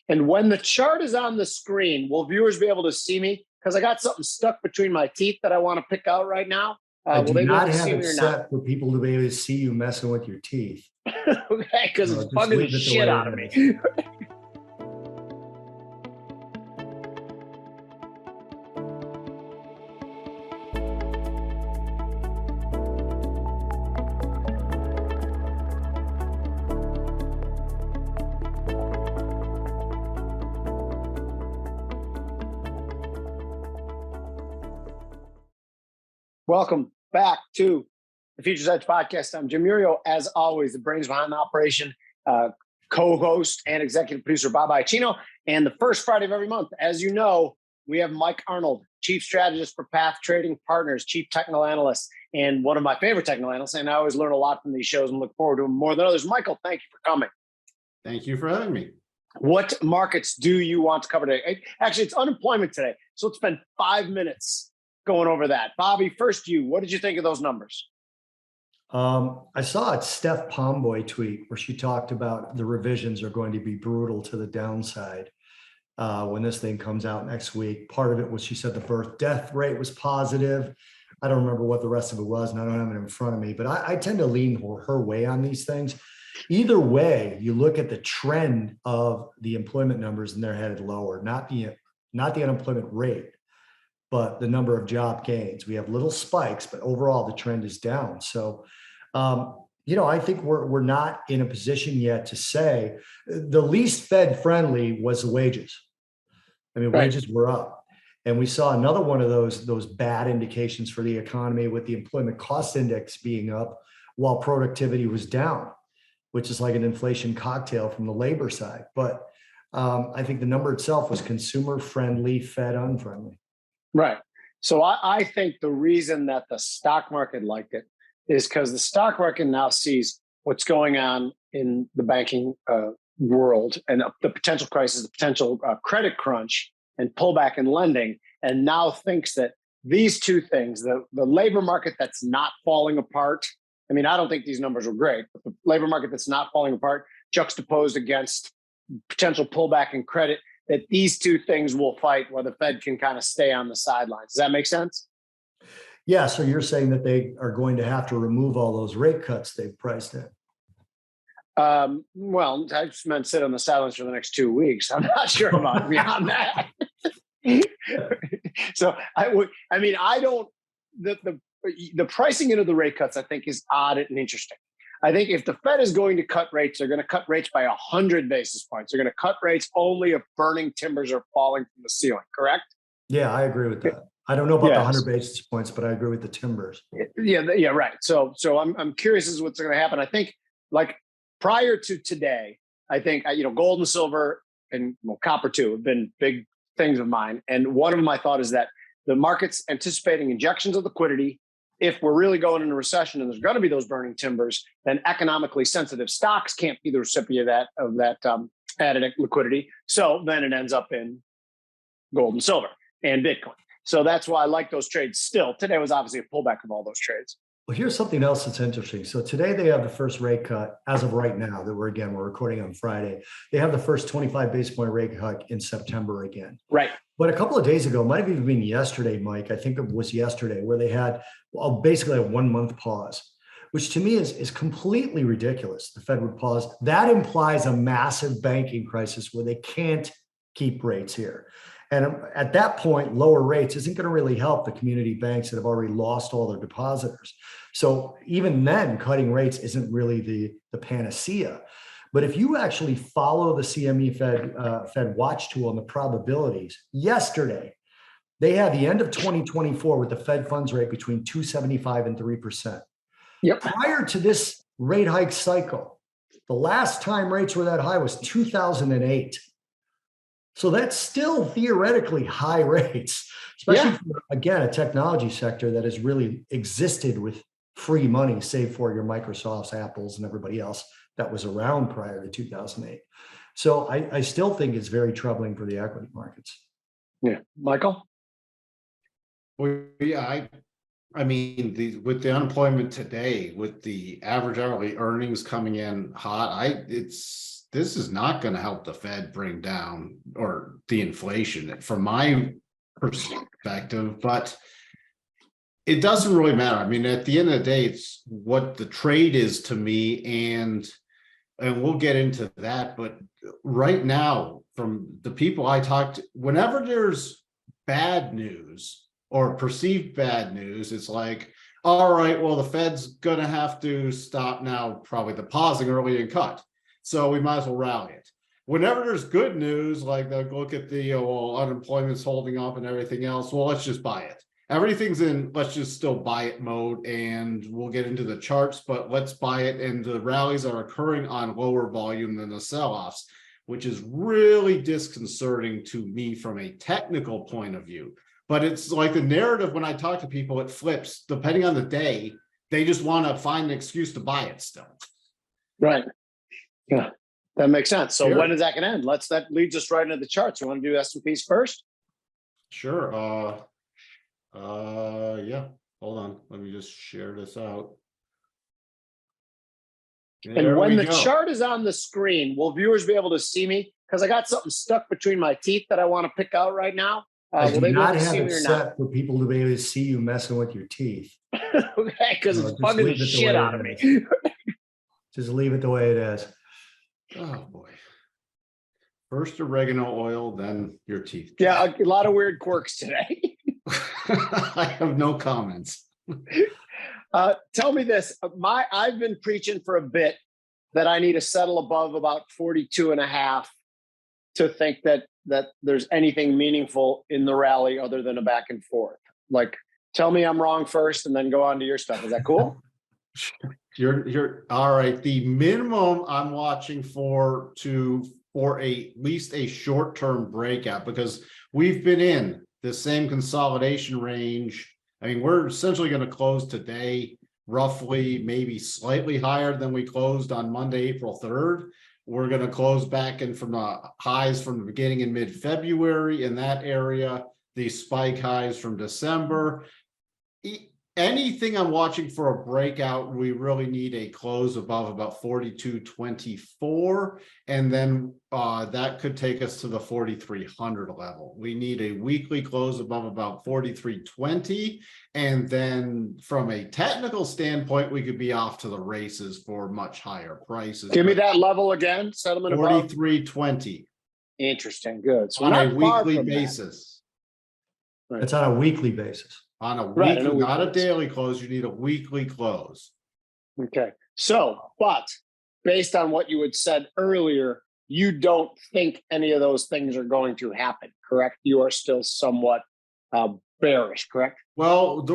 And when the chart is on the screen, will viewers be able to see me? Because I got something stuck between my teeth that I want to pick out right now. I Will do they be able not to have see it me or set for people to be able to see you messing with your teeth. not? Okay, because No, it's just bugging the leave it the shit way out it of me. is. Welcome back to the Futures Edge podcast. I'm Jim Murio, as always, the brains behind the operation, co-host and executive producer Bob Iacchino. And the first Friday of every month, as you know, we have Mike Arnold, chief strategist for Path Trading Partners, chief technical analyst, and one of my favorite technical analysts. And I always learn a lot from these shows and look forward to them more than others. Michael, thank you for coming. Thank you for having me. What markets do you want to cover today? Actually, it's unemployment today, so let's spend 5 minutes going over that. Bobby, first you, what did you think of those numbers? I saw a Steph Pomboy tweet where she talked about the revisions are going to be brutal to the downside when this thing comes out next week. Part of it was she said the birth death rate was positive. I don't remember what the rest of it was, and I don't have it in front of me, but I tend to lean her way on these things. Either way, you look at the trend of the employment numbers and they're headed lower, not the unemployment rate, but the number of job gains. We have little spikes, but overall the trend is down. So, I think we're not in a position yet to say the least Fed friendly was the wages. I mean, Right. Wages were up. And we saw another one of those bad indications for the economy with the employment cost index being up while productivity was down, which is like an inflation cocktail from the labor side. But I think the number itself was consumer friendly, Fed unfriendly. Right. So I think the reason that the stock market liked it is because the stock market now sees what's going on in the banking world and the potential crisis, the potential credit crunch and pullback in lending, and now thinks that these two things, the labor market that's not falling apart. I mean, I don't think these numbers were great, but the labor market that's not falling apart juxtaposed against potential pullback in credit, that these two things will fight where the Fed can kind of stay on the sidelines. Does that make sense? Yeah. So you're saying that they are going to have to remove all those rate cuts they've priced in. Well, I just meant sit on the sidelines for the next 2 weeks. I'm not sure about beyond that. So the pricing into the rate cuts, I think, is odd and interesting. I think if the Fed is going to cut rates, they're going to cut rates by 100 basis points. They're going to cut rates only if burning timbers are falling from the ceiling, correct? Yeah, I agree with that. I don't know about the Yes. 100 basis points, but I agree with the timbers. Yeah, right. So I'm curious as to what's going to happen. I think, like, prior to today, I think gold and silver and copper too have been big things of mine. And one of them I thought is that the market's anticipating injections of liquidity. If we're really going into recession and there's going to be those burning timbers, then economically sensitive stocks can't be the recipient of that added liquidity. So then it ends up in gold and silver and Bitcoin. So that's why I like those trades still. Today was obviously a pullback of all those trades. Well, here's something else that's interesting. So today they have the first rate cut as of right now that we're recording on Friday. They have the first 25 basis point rate cut in September again. Right. But a couple of days ago, might have even been yesterday, Mike, I think it was yesterday, where they had basically a 1 month pause, which to me is completely ridiculous. The Fed would pause. That implies a massive banking crisis where they can't keep rates here. And at that point, lower rates isn't going to really help the community banks that have already lost all their depositors. So even then, cutting rates isn't really the panacea. But if you actually follow the CME Fed watch tool on the probabilities, yesterday, they had the end of 2024 with the Fed funds rate between 2.75 and 3%. Yep. Prior to this rate hike cycle, the last time rates were that high was 2008. So that's still theoretically high rates, especially for, again, a technology sector that has really existed with free money, save for your Microsofts, Apples, and everybody else that was around prior to 2008. So I still think it's very troubling for the equity markets. Yeah. Michael? Well, yeah, I mean, with the unemployment today, with the average hourly earnings coming in hot, this is not going to help the Fed bring down or the inflation from my perspective, but it doesn't really matter. I mean, at the end of the day, it's what the trade is to me, and we'll get into that. But right now, from the people I talked to, whenever there's bad news or perceived bad news, it's like, all right, well, the Fed's going to have to stop now, probably the pausing early and cut. So we might as well rally it. Whenever there's good news, like they'll look at the well, unemployment's holding up and everything else, well, let's just buy it. Everything's in let's just still buy it mode, and we'll get into the charts, but let's buy it. And the rallies are occurring on lower volume than the sell-offs, which is really disconcerting to me from a technical point of view. But it's like the narrative when I talk to people, it flips depending on the day. They just want to find an excuse to buy it still. Right. Yeah, that makes sense. So Sure. when is that going to end? That leads us right into the charts. You want to do S&Ps first? Sure. Yeah. Hold on. Let me just share this out. And when the chart is on the screen, will viewers be able to see me? Because I got something stuck between my teeth that I want to pick out right now. I Will do they be able not to have see it me or not? set for people to be able to see you messing with your teeth. Okay, because No, it's just bugging leave the it the shit way out of it me. Just leave it the way it is. Oh boy. First oregano oil, then your teeth. Yeah, a lot of weird quirks today. I have no comments. Tell me this. I've been preaching for a bit that I need to settle above about 42.5 to think that there's anything meaningful in the rally other than a back and forth. Like, tell me I'm wrong first and then go on to your stuff. Is that cool? You're all right. The minimum I'm watching for at least a short-term breakout, because we've been in the same consolidation range. I mean, we're essentially going to close today roughly, maybe slightly higher than we closed on Monday, April 3rd. We're going to close back in from the highs from the beginning in mid-February in that area, the spike highs from December. Anything I'm watching for a breakout, we really need a close above about 42.24, and then that could take us to the 4,300 level. We need a weekly close above about 43.20, and then from a technical standpoint, we could be off to the races for much higher prices. Give me that level again. Settlement above 43.20. Interesting. Good. So On not a far weekly from that. basis. Right. It's on a weekly basis. On a Right, weekly, not a basis. daily close. You need a weekly close. Okay. So, but based on what you had said earlier, you don't think any of those things are going to happen, correct? You are still somewhat bearish, correct? Well,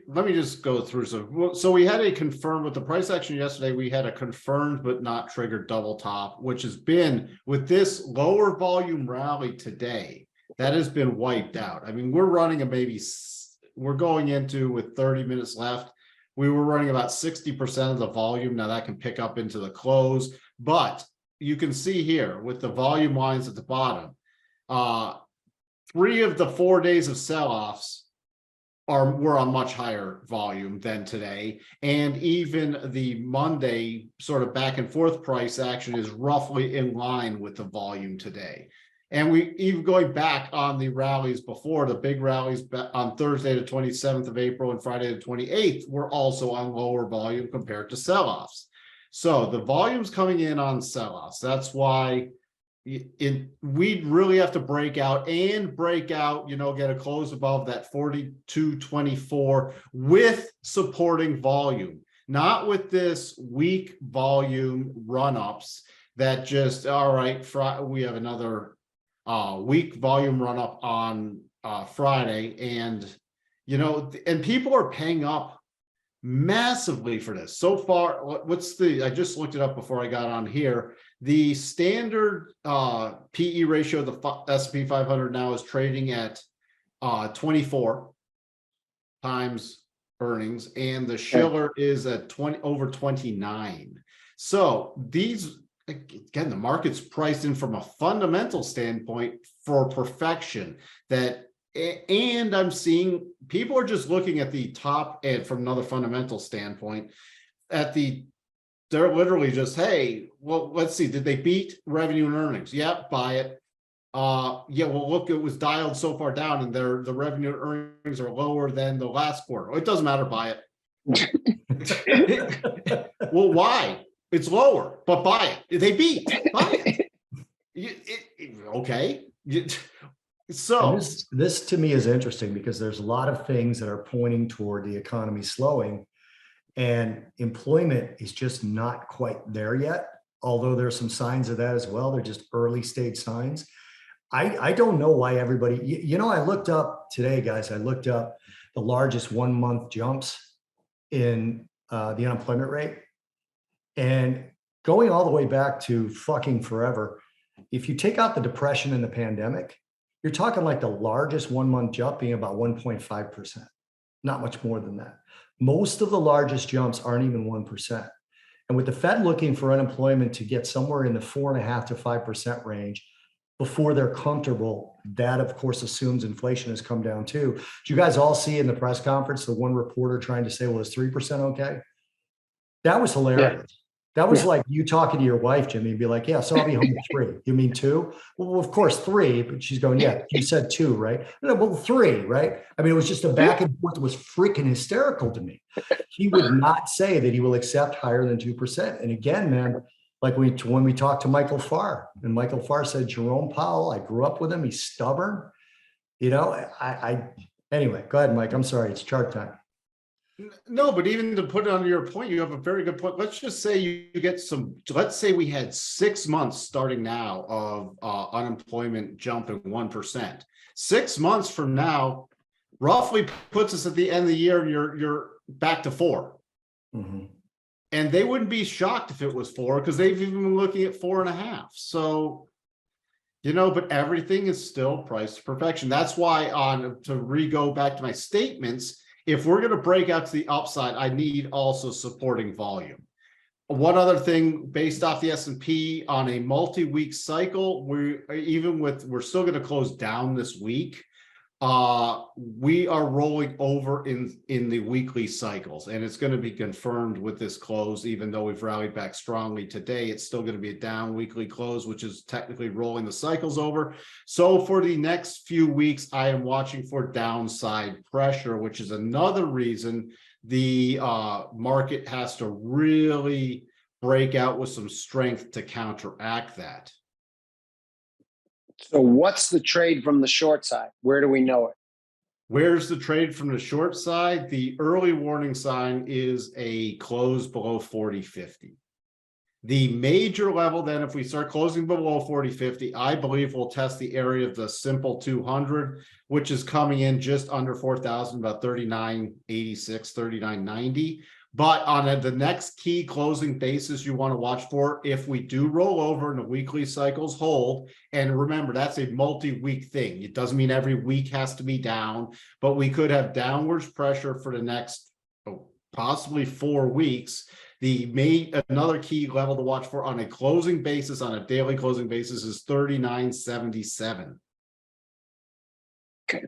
let me just go through some. So we had a confirmed with the price action yesterday. We had a confirmed but not triggered double top, which has been with this lower volume rally today. That has been wiped out. I mean, we're running we're going into with 30 minutes left. We were running about 60% of the volume. Now that can pick up into the close, but you can see here with the volume lines at the bottom, 3 of the 4 days of sell-offs were on much higher volume than today. And even the Monday sort of back and forth price action is roughly in line with the volume today. And we even going back on the rallies before, the big rallies on Thursday, the 27th of April and Friday, the 28th were also on lower volume compared to sell-offs. So the volume's coming in on sell-offs. That's why we'd really have to break out, get a close above that 42.24 with supporting volume, not with this weak volume run-ups that just, all right, we have another weak volume run up on Friday, and and people are paying up massively for this so far. I just looked it up before I got on here. The standard PE ratio of the S&P 500 now is trading at 24 times earnings, and the Schiller is at over 29. So these, again, the market's priced in from a fundamental standpoint for perfection. And I'm seeing people are just looking at the top, and from another fundamental standpoint, at the they're literally just, hey, well, let's see, did they beat revenue and earnings? Yeah, buy it. Yeah, well, look, it was dialed so far down, and the revenue and earnings are lower than the last quarter. It doesn't matter, buy it. Well, why? It's lower, but buy it. They beat, buy it. Okay. So And this to me is interesting because there's a lot of things that are pointing toward the economy slowing, and employment is just not quite there yet. Although there's some signs of that as well. They're just early stage signs. I don't know why everybody, I looked up today, guys, I looked up the largest 1 month jumps in the unemployment rate, and going all the way back to fucking forever. If you take out the depression and the pandemic, you're talking like the largest 1 month jump being about 1.5%, not much more than that. Most of the largest jumps aren't even 1%. And with the Fed looking for unemployment to get somewhere in the 4.5% to 5% range before they're comfortable, that of course assumes inflation has come down too. Did you guys all see in the press conference the one reporter trying to say, well, is 3% okay? That was hilarious. Yeah. That was like you talking to your wife, Jimmy, and be like, yeah, so I'll be home at 3. You mean 2? Well, of course, 3, but she's going, yeah, you said 2, right? No, well, 3, right? I mean, it was just a back and forth that was freaking hysterical to me. He would not say that he will accept higher than 2%. And again, man, like when we talked to Michael Farr, and Michael Farr said, Jerome Powell, I grew up with him. He's stubborn. Anyway, go ahead, Mike. I'm sorry. It's chart time. no, but even to put it on your point, you have a very good point. Let's just say you get let's say we had 6 months starting now of unemployment jumping 1%. 6 months from now roughly puts us at the end of the year, and you're back to 4. Mm-hmm. And they wouldn't be shocked if it was 4, because they've even been looking at 4.5. So, but everything is still priced to perfection. That's why go back to my statements, if we're going to break out to the upside, I need also supporting volume. One other thing, based off the S&P on a multi-week cycle, we're still going to close down this week. We are rolling over in the weekly cycles, and it's going to be confirmed with this close. Even though we've rallied back strongly today, it's still going to be a down weekly close, which is technically rolling the cycles over. So for the next few weeks, I am watching for downside pressure, which is another reason the market has to really break out with some strength to counteract that. So what's the trade from the short side? Where do we know it? Where's the trade from the short side? The early warning sign is a close below 40.50. The major level, then, if we start closing below 40.50, I believe we'll test the area of the simple 200, which is coming in just under 4,000, about 39.86, 39.90. But on the next key closing basis you want to watch for, if we do roll over and the weekly cycles hold, and remember, that's a multi-week thing. It doesn't mean every week has to be down, but we could have downwards pressure for the next possibly 4 weeks. Another key level to watch for on a closing basis, on a daily closing basis, is 39.77. Okay.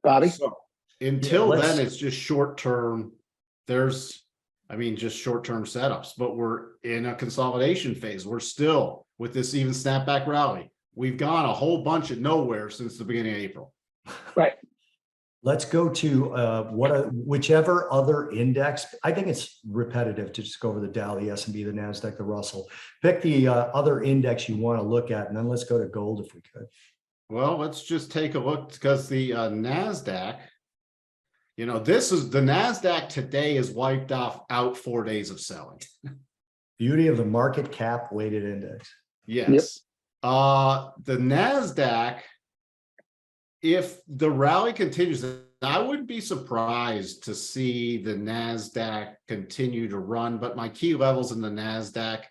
Bobby? So until then, it's just short-term. Just short-term setups, but we're in a consolidation phase. We're still with this even snapback rally. We've gone a whole bunch of nowhere since the beginning of April. Right. Let's go to whichever other index. I think it's repetitive to just go over the Dow, the S&P, the NASDAQ, the Russell. Pick the other index you want to look at, and then let's go to gold if we could. Well, let's just take a look, because the NASDAQ, this is the NASDAQ today is wiped out 4 days of selling. Beauty of the market cap weighted index. Yes. Yep. The NASDAQ, if the rally continues, I wouldn't be surprised to see the NASDAQ continue to run, but my key levels in the NASDAQ,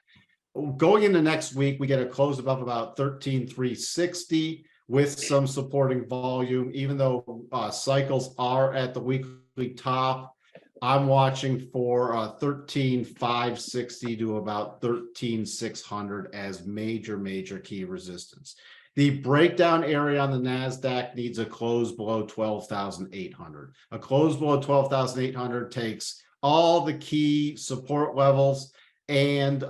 going into next week, we get a close above about 13,360 with some supporting volume. Even though cycles are at the weekly top, I'm watching for 13,560 to about 13,600 as major key resistance. The breakdown area on the NASDAQ needs a close below 12,800. A close below 12,800 takes all the key support levels and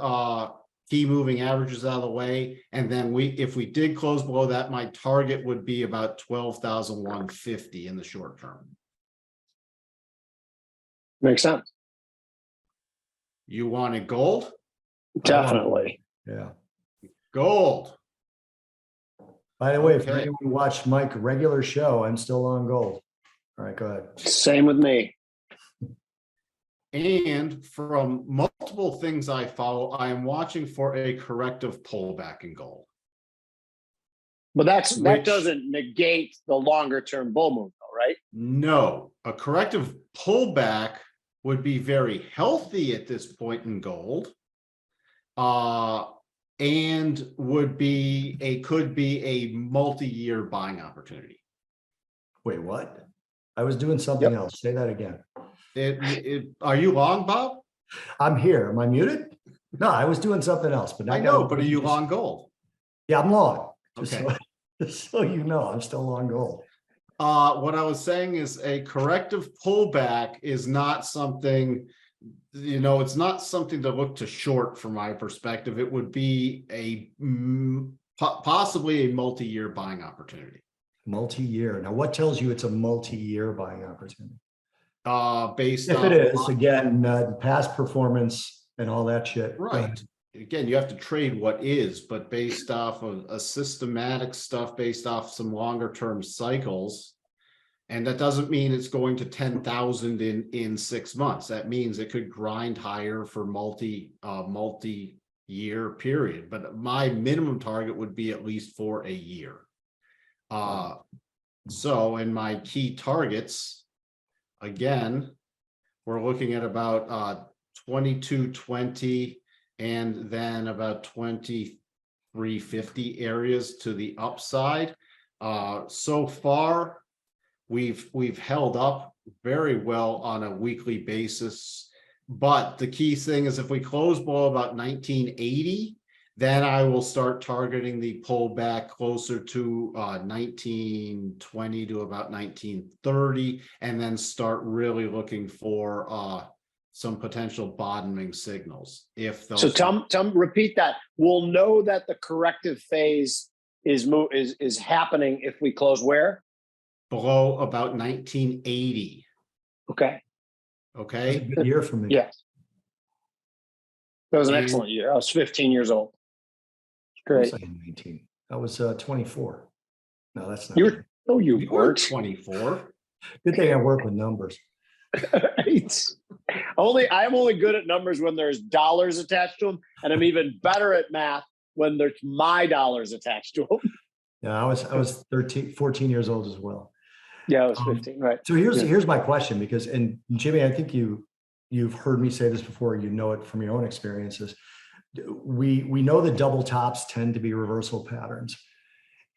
key moving averages out of the way. And then if we did close below that, my target would be about 12,150 in the short term. Makes sense. You wanted gold? Definitely. Yeah. Gold. By the way, if Okay. anyone watched Mike's regular show, I'm still on gold. All right, go ahead. Same with me. And from multiple things I follow, I am watching for a corrective pullback in gold. But that Which- doesn't negate the longer term bull move, though, right? No, a corrective pullback would be very healthy at this point in gold. And could be a multi-year buying opportunity. Wait, what? I was doing something else. Say that again. Are you long, Bob? I'm here. Am I muted? No, I was doing something else, but I know, but are you long gold? Yeah, I'm long. Okay. Just so you know, I'm still long gold. What I was saying is a corrective pullback is not something, it's not something to look to short from my perspective. It would be possibly a multi-year buying opportunity. Multi-year. Now, what tells you it's a multi-year buying opportunity? Based If on it is, again, past performance and all that shit. right. Again, you have to trade what is, but based off of a systematic stuff, based off some longer term cycles. And that doesn't mean it's going to 10,000 in 6 months. That means it could grind higher for multi-year period. But my minimum target would be at least for a year. So in my key targets, again, we're looking at about 2220 and then about 2350 areas to the upside. So far, we've held up very well on a weekly basis, but the key thing is if we close below about 1980, then I will start targeting the pullback closer to 1920 to about 1930, and then start really looking for some potential bottoming signals. If those So Tom, repeat that. We'll know that the corrective phase is happening if we close where? below about 1980. Okay. Okay. Good year for me. Yes. That was an And- excellent year. I was 15 years old. Great. I was 19. I was 24. No, that's not. You were, right. no, you You were weren't. 24. Good thing I work with numbers. I'm only good at numbers when there's dollars attached to them, and I'm even better at math when there's my dollars attached to them. Yeah, I was 14 years old as well. Yeah, I was 15, right. So here's my question, because, and Jimmy, I think you've heard me say this before, you know it from your own experiences. We know that double tops tend to be reversal patterns.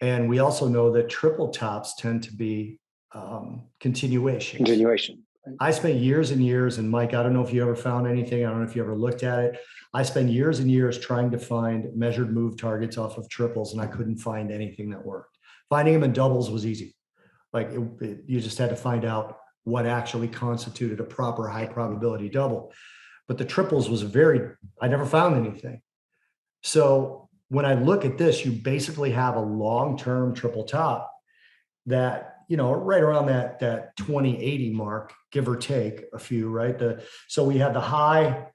And we also know that triple tops tend to be continuations. Continuation. I spent years and years, and Mike, I don't know if you ever found anything. I don't know if you ever looked at it. I spent years and years trying to find measured move targets off of triples, and I couldn't find anything that worked. Finding them in doubles was easy. Like you just had to find out what actually constituted a proper high probability double. But the triples was I never found anything. So when I look at this, you basically have a long-term triple top that, right around that 2080 mark, give or take a few, right? So we had the high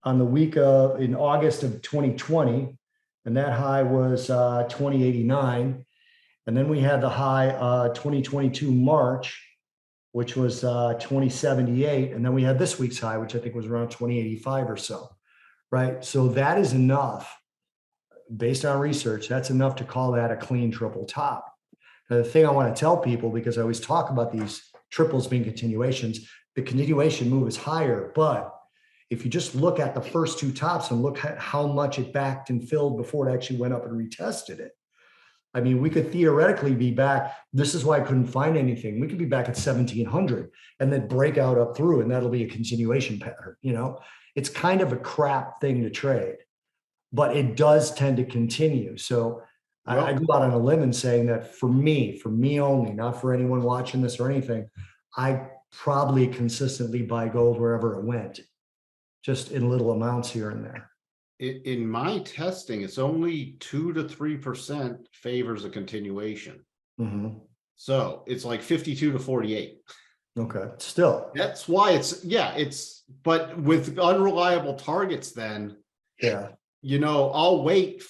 on the week in August of 2020, and that high was 2089. And then we had the high 2022 March, which was 2078. And then we had this week's high, which I think was around 2085 or so, right? So that is enough, based on research, that's enough to call that a clean triple top. Now, the thing I want to tell people, because I always talk about these triples being continuations, the continuation move is higher, but if you just look at the first two tops and look at how much it backed and filled before it actually went up and retested it, I mean, we could theoretically be back. This is why I couldn't find anything. We could be back at 1700 and then break out up through, and that'll be a continuation pattern. It's kind of a crap thing to trade, but it does tend to continue. So I go out on a limb and saying that for me only, not for anyone watching this or anything, I probably consistently buy gold wherever it went, just in little amounts here and there. In my testing, it's only 2 to 3% favors a continuation. Mm-hmm. So it's like 52 to 48. Okay, still. That's why but with unreliable targets, then, Yeah. I'll wait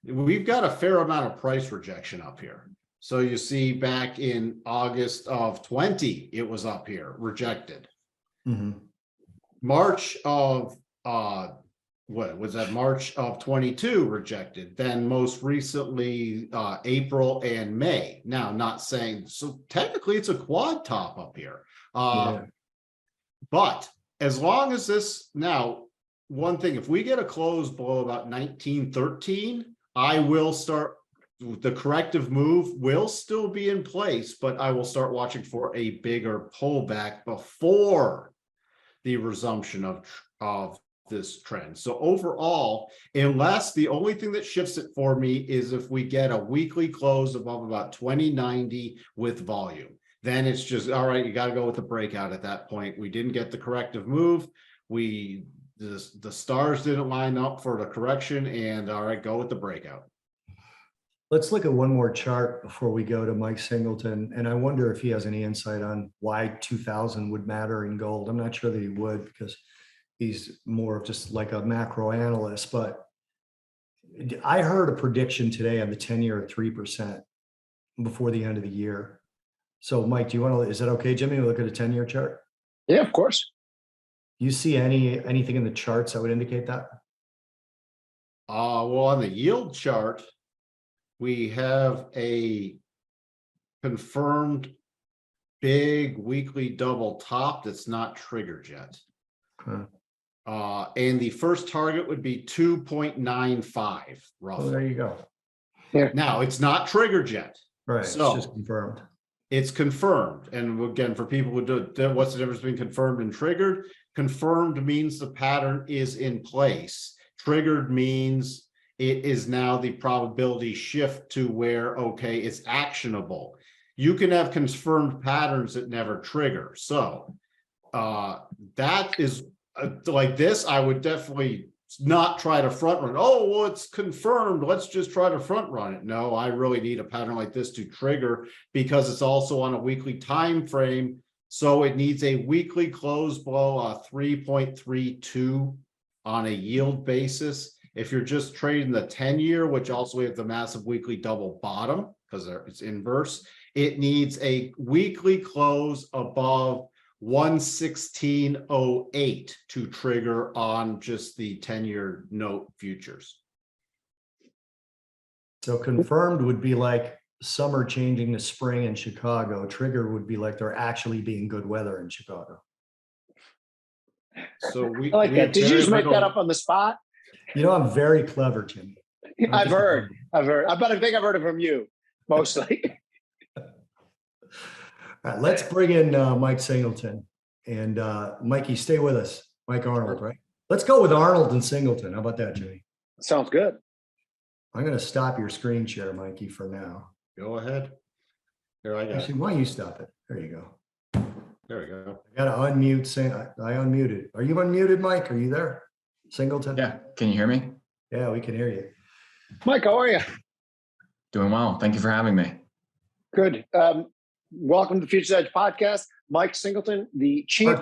we've got a fair amount of price rejection up here. So you see back in August of 20, it was up here, rejected. Mm-hmm. March of, what was that? March of 22 rejected. Then most recently, April and May. Now, not saying, so technically it's a quad top up here. But as long as one thing, if we get a close below about 1913, I will start, the corrective move will still be in place, but I will start watching for a bigger pullback before the resumption of this trend. So overall, unless the only thing that shifts it for me is if we get a weekly close above about 2090 with volume, then it's just, all right, you got to go with the breakout at that point. We didn't get the corrective move. The stars didn't line up for the correction, and all right, go with the breakout. Let's look at one more chart before we go to Mike Singleton. And I wonder if he has any insight on why 2000 would matter in gold. I'm not sure that he would, because he's more of just like a macro analyst. But I heard a prediction today on the 10-year at 3% before the end of the year. So Mike, do you want to, is that okay, Jimmy, to look at a 10-year chart? Yeah, of course. You see anything in the charts that would indicate that? Well, on the yield chart, we have a confirmed big weekly double top that's not triggered yet. Huh. And the first target would be 2.95 roughly. Oh, there you go. Yeah. Now it's not triggered yet. Right. So it's just confirmed. It's confirmed. And again, for people who do, what's the difference between confirmed and triggered? Confirmed means the pattern is in place. Triggered means it is now the probability shift to where, okay, it's actionable. You can have confirmed patterns that never trigger. So that is like this, I would definitely not try to front run. Oh, well, it's confirmed. Let's just try to front run it. No, I really need a pattern like this to trigger, because it's also on a weekly time frame. So it needs a weekly close below 3.32 on a yield basis. If you're just trading the 10-year, which also we have the massive weekly double bottom because it's inverse, it needs a weekly close above 116.08 to trigger on just the 10-year note futures. So confirmed would be like summer changing to spring in Chicago. Trigger would be like there actually being good weather in Chicago. So we I like that. Did you just make that up on the spot? You know, I'm very clever, Jimmy. I've heard. I think I've heard it from you mostly. All right, let's bring in Mike Singleton. And Mikey, stay with us. Mike Arnold, right? Let's go with Arnold and Singleton. How about that, Jimmy? Sounds good. I'm going to stop your screen share, Mikey, for now. Go ahead. Here I go. Actually, why don't you stop it? There you go. There we go. I got to unmute. I unmuted. Are you unmuted, Mike? Are you there? Singleton? Yeah. Can you hear me? Yeah, we can hear you. Mike, how are you? Doing well. Thank you for having me. Good. Welcome to Futures Edge Podcast. Mike Singleton, the Chief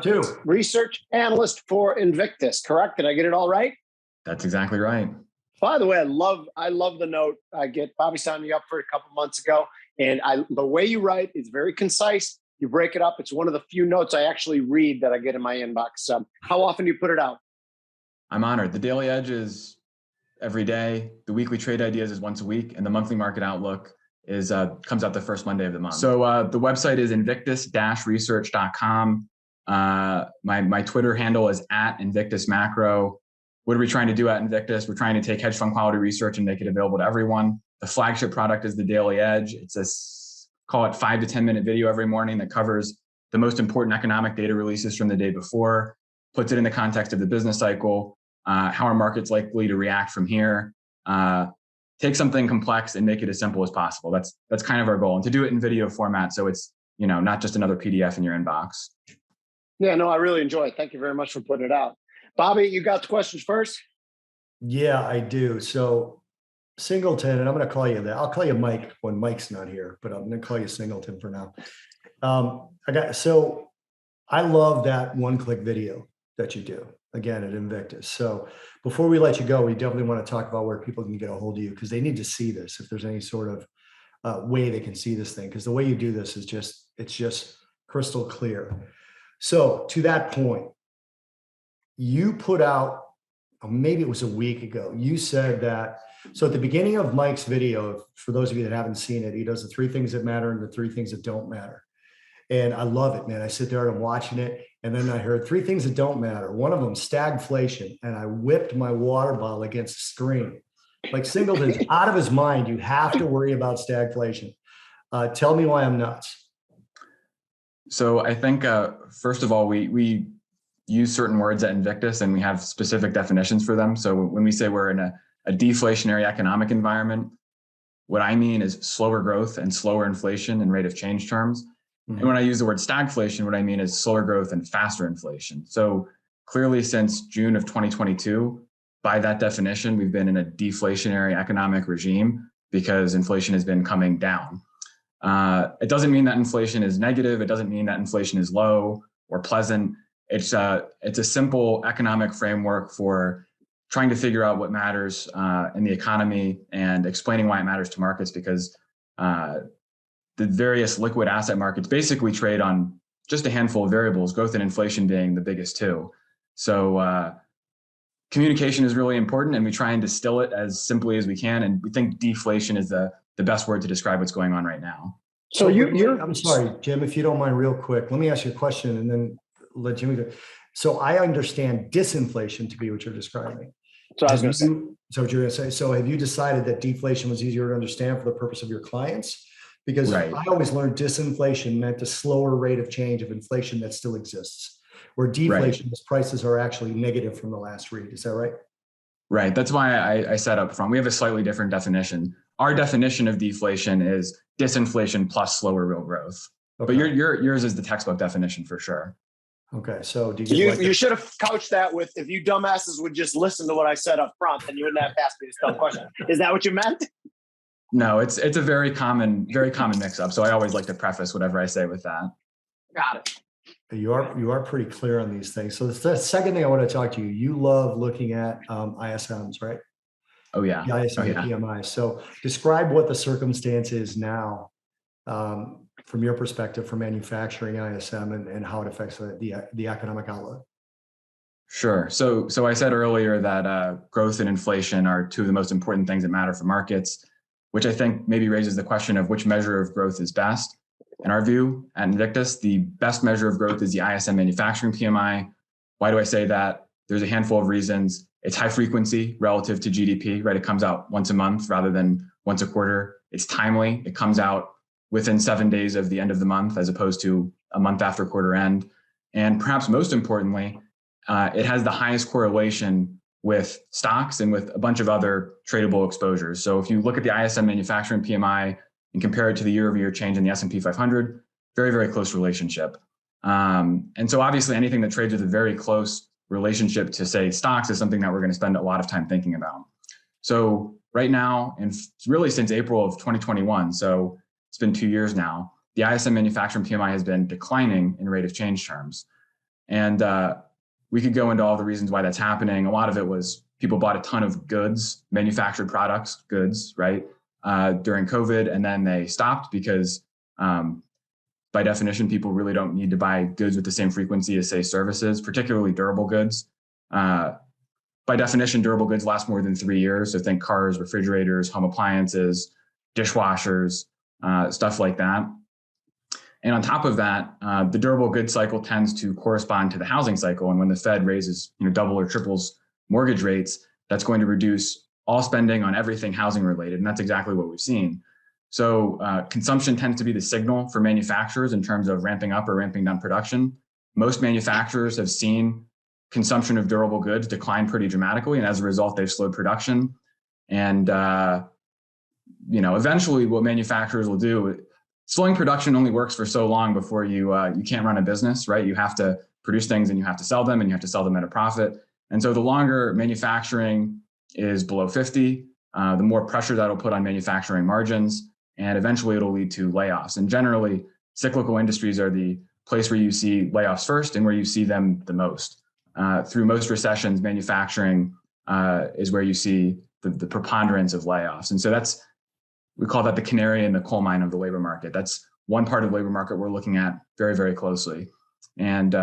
Research Analyst for Invictus, correct? Did I get it all right? That's exactly right. By the way, I love the note. I get Bobby signed me up for it a couple months ago, and the way you write is very concise. You break it up. It's one of the few notes I actually read that I get in my inbox. How often do you put it out? I'm honored. The Daily Edge is every day. The Weekly Trade Ideas is once a week, and the Monthly Market Outlook is comes out the first Monday of the month. So the website is invictus-research.com. My Twitter handle is @InvictusMacro. What are we trying to do at Invictus? We're trying to take hedge fund quality research and make it available to everyone. The flagship product is the Daily Edge. It's a, call it 5 to 10 minute video every morning that covers the most important economic data releases from the day before, puts it in the context of the business cycle, how are markets likely to react from here, take something complex and make it as simple as possible. That's kind of our goal, and to do it in video format, so it's, you know, not just another PDF in your inbox. Yeah, no, I really enjoy it. Thank you very much for putting it out. Bobby, you got the questions first? Yeah, I do. So Singleton, and I'm going to call you that. I'll call you Mike when Mike's not here, but I'm going to call you Singleton for now. I love that one-click video that you do again at Invictus. So before we let you go, we definitely want to talk about where people can get a hold of you because they need to see this. If there's any sort of way they can see this thing, because the way you do this is it's just crystal clear. So to that point, you put out, maybe it was a week ago, you said that, so at the beginning of Mike's video, for those of you that haven't seen it, he does the 3 things that matter and the 3 things that don't matter. And I love it, man. I sit there and I'm watching it. And then I heard 3 things that don't matter. One of them, stagflation. And I whipped my water bottle against the screen. Like Singleton's out of his mind. You have to worry about stagflation. Tell me why I'm nuts. So I think, first of all, we use certain words at Invictus and we have specific definitions for them. So when we say we're in a deflationary economic environment, what I mean is slower growth and slower inflation in rate of change terms. Mm-hmm. And when I use the word stagflation, what I mean is slower growth and faster inflation. So clearly since June of 2022, by that definition, we've been in a deflationary economic regime because inflation has been coming down. It doesn't mean that inflation is negative. It doesn't mean that inflation is low or pleasant. It's a simple economic framework for trying to figure out what matters in the economy and explaining why it matters to markets, because the various liquid asset markets basically trade on just a handful of variables, growth and inflation being the biggest 2. So communication is really important, and we try and distill it as simply as we can. And we think deflation is the best word to describe what's going on right now. So I'm sorry, Jim, if you don't mind real quick, let me ask you a question and then let Jimmy go. So I understand disinflation to be what you're describing. So I was going to say. So what you're going to say. So have you decided that deflation was easier to understand for the purpose of your clients? Because right. I always learned disinflation meant a slower rate of change of inflation that still exists, where deflation is prices are actually negative from the last read. Is that right? Right. That's why I said up front, we have a slightly different definition. Our definition of deflation is disinflation plus slower real growth. Okay. But yours is the textbook definition for sure. Okay. So you should have couched that with, if you dumbasses would just listen to what I said up front, then you wouldn't have to ask me this dumb question. Is that what you meant? No, it's a very common mix-up. So I always like to preface whatever I say with that. Got it. You are pretty clear on these things. So the second thing I want to talk to you, you love looking at ISMs, right? Oh yeah. The ISM PMI. So describe what the circumstance is now from your perspective for manufacturing ISM and how it affects the economic outlook. Sure. So I said earlier that growth and inflation are 2 of the most important things that matter for markets, which I think maybe raises the question of which measure of growth is best. In our view, at Invictus, the best measure of growth is the ISM manufacturing PMI. Why do I say that? There's a handful of reasons. It's high frequency relative to GDP, right? It comes out once a month rather than once a quarter. It's timely. It comes out within 7 days of the end of the month, as opposed to a month after quarter end. And perhaps most importantly, it has the highest correlation with stocks and with a bunch of other tradable exposures. So if you look at the ISM manufacturing PMI and compare it to the year-over-year change in the S&P 500, very, very close relationship. And so obviously anything that trades with a very close relationship to, say, stocks is something that we're going to spend a lot of time thinking about. So right now, and really since April of 2021, so it's been 2 years now, the ISM manufacturing PMI has been declining in rate of change terms. And we could go into all the reasons why that's happening. A lot of it was people bought a ton of goods, manufactured products, goods, right, during COVID, and then they stopped because by definition, people really don't need to buy goods with the same frequency as, say, services, particularly durable goods. By definition, durable goods last more than 3 years. So think cars, refrigerators, home appliances, dishwashers, stuff like that. And on top of that, the durable goods cycle tends to correspond to the housing cycle. And when the Fed raises, double or triples mortgage rates, that's going to reduce all spending on everything housing related. And that's exactly what we've seen. So consumption tends to be the signal for manufacturers in terms of ramping up or ramping down production. Most manufacturers have seen consumption of durable goods decline pretty dramatically. And as a result, they've slowed production. And, eventually what manufacturers will do, slowing production only works for so long before you can't run a business, right? You have to produce things and you have to sell them, and you have to sell them at a profit. And so the longer manufacturing is below 50, the more pressure that'll put on manufacturing margins, and eventually it'll lead to layoffs. And generally, cyclical industries are the place where you see layoffs first and where you see them the most. Through most recessions, manufacturing is where you see the preponderance of layoffs. And so we call that the canary in the coal mine of the labor market. That's one part of the labor market we're looking at very, very closely. And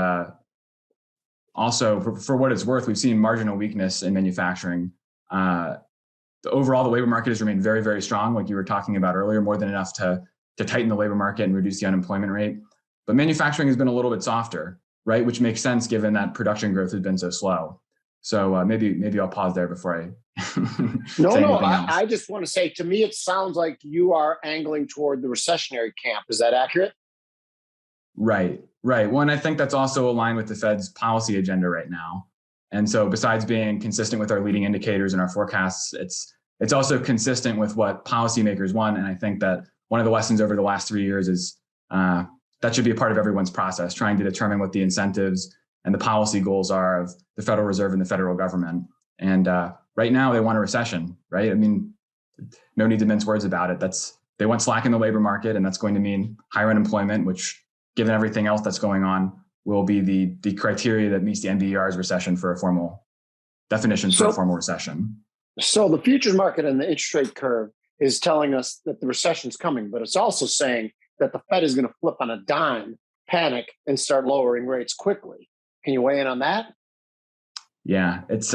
also, for what it's worth, we've seen marginal weakness in manufacturing. Overall, the labor market has remained very, very strong, like you were talking about earlier, more than enough to tighten the labor market and reduce the unemployment rate. But manufacturing has been a little bit softer, right? Which makes sense given that production growth has been so slow. So maybe I'll pause there before I No, I just want to say, to me, it sounds like you are angling toward the recessionary camp. Is that accurate? Right. Well, and I think that's also aligned with the Fed's policy agenda right now. And so besides being consistent with our leading indicators and our forecasts, it's also consistent with what policymakers want. And I think that one of the lessons over the last 3 years is that should be a part of everyone's process, trying to determine what the incentives and the policy goals are of the Federal Reserve and the federal government. And right now they want a recession, right? I mean, no need to mince words about it. They want slack in the labor market, and that's going to mean higher unemployment, which, given everything else that's going on, will be the criteria that meets the NBER's recession for a formal definition for a formal recession. So the futures market and the interest rate curve is telling us that the recession's coming, but it's also saying that the Fed is going to flip on a dime, panic, and start lowering rates quickly. Can you weigh in on that? Yeah, it's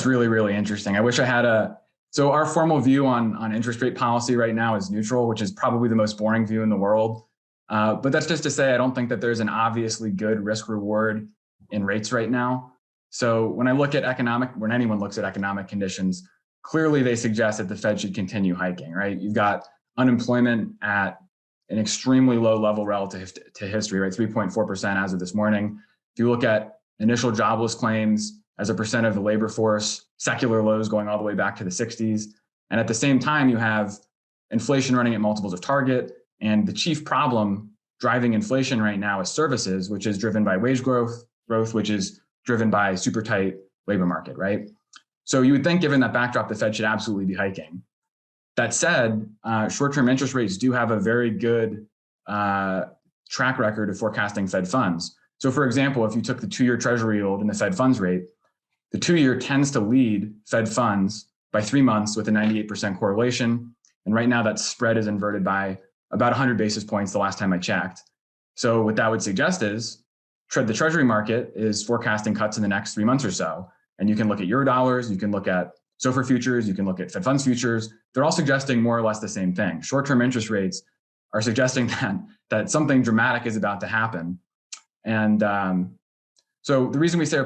really, really interesting. I wish I had so our formal view on interest rate policy right now is neutral, which is probably the most boring view in the world. But that's just to say, I don't think that there's an obviously good risk reward in rates right now. So when I look at when anyone looks at economic conditions, clearly they suggest that the Fed should continue hiking, right? You've got unemployment at an extremely low level relative to history, right? 3.4% as of this morning. If you look at initial jobless claims as a percent of the labor force, secular lows going all the way back to the 60s. And at the same time, you have inflation running at multiples of target. And the chief problem driving inflation right now is services, which is driven by wage growth, which is driven by super tight labor market, right? So you would think, given that backdrop, the Fed should absolutely be hiking. That said, short-term interest rates do have a very good track record of forecasting Fed funds. So for example, if you took the 2-year Treasury yield and the Fed funds rate, the 2-year tends to lead Fed funds by 3 months with a 98% correlation. And right now that spread is inverted by about 100 basis points the last time I checked. So what that would suggest is the Treasury market is forecasting cuts in the next 3 months or so. And you can look at Eurodollars, you can look at SOFR futures, you can look at Fed funds futures. They're all suggesting more or less the same thing. Short-term interest rates are suggesting that something dramatic is about to happen. And so the reason we say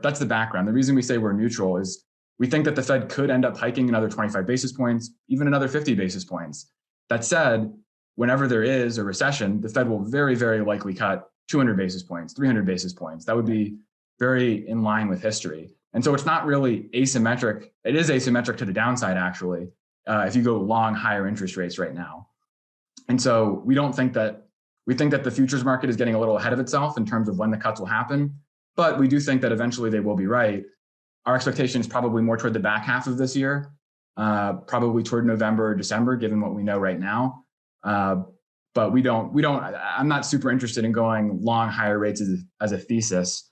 that's the background. The reason we say we're neutral is we think that the Fed could end up hiking another 25 basis points, even another 50 basis points. That said, whenever there is a recession, the Fed will very, very likely cut 200 basis points, 300 basis points. That would be very in line with history. And so it's not really asymmetric. It is asymmetric to the downside, actually, if you go long higher interest rates right now. And so we think that the futures market is getting a little ahead of itself in terms of when the cuts will happen, but we do think that eventually they will be right. Our expectation is probably more toward the back half of this year, probably toward November or December, given what we know right now. But I'm not super interested in going long higher rates as a thesis,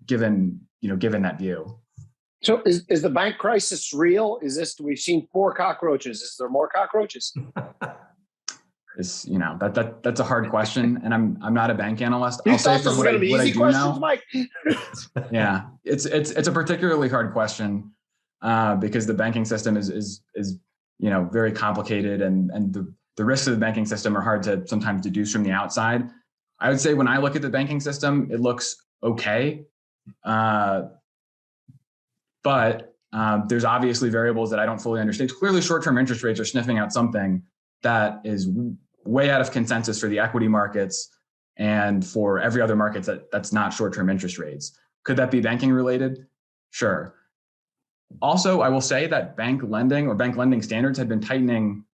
given that view. So is the bank crisis real? We've seen 4 cockroaches. Is there more cockroaches? That's a hard question, and I'm not a bank analyst. I'll say from what I do know. Mike. Yeah, it's a particularly hard question because the banking system is very complicated, and the risks of the banking system are hard to sometimes deduce from the outside. I would say when I look at the banking system, it looks okay, but there's obviously variables that I don't fully understand. Clearly, short-term interest rates are sniffing out something that is way out of consensus for the equity markets and for every other market that's not short-term interest rates. Could that be banking related? Sure. Also, I will say that bank lending standards had been tightening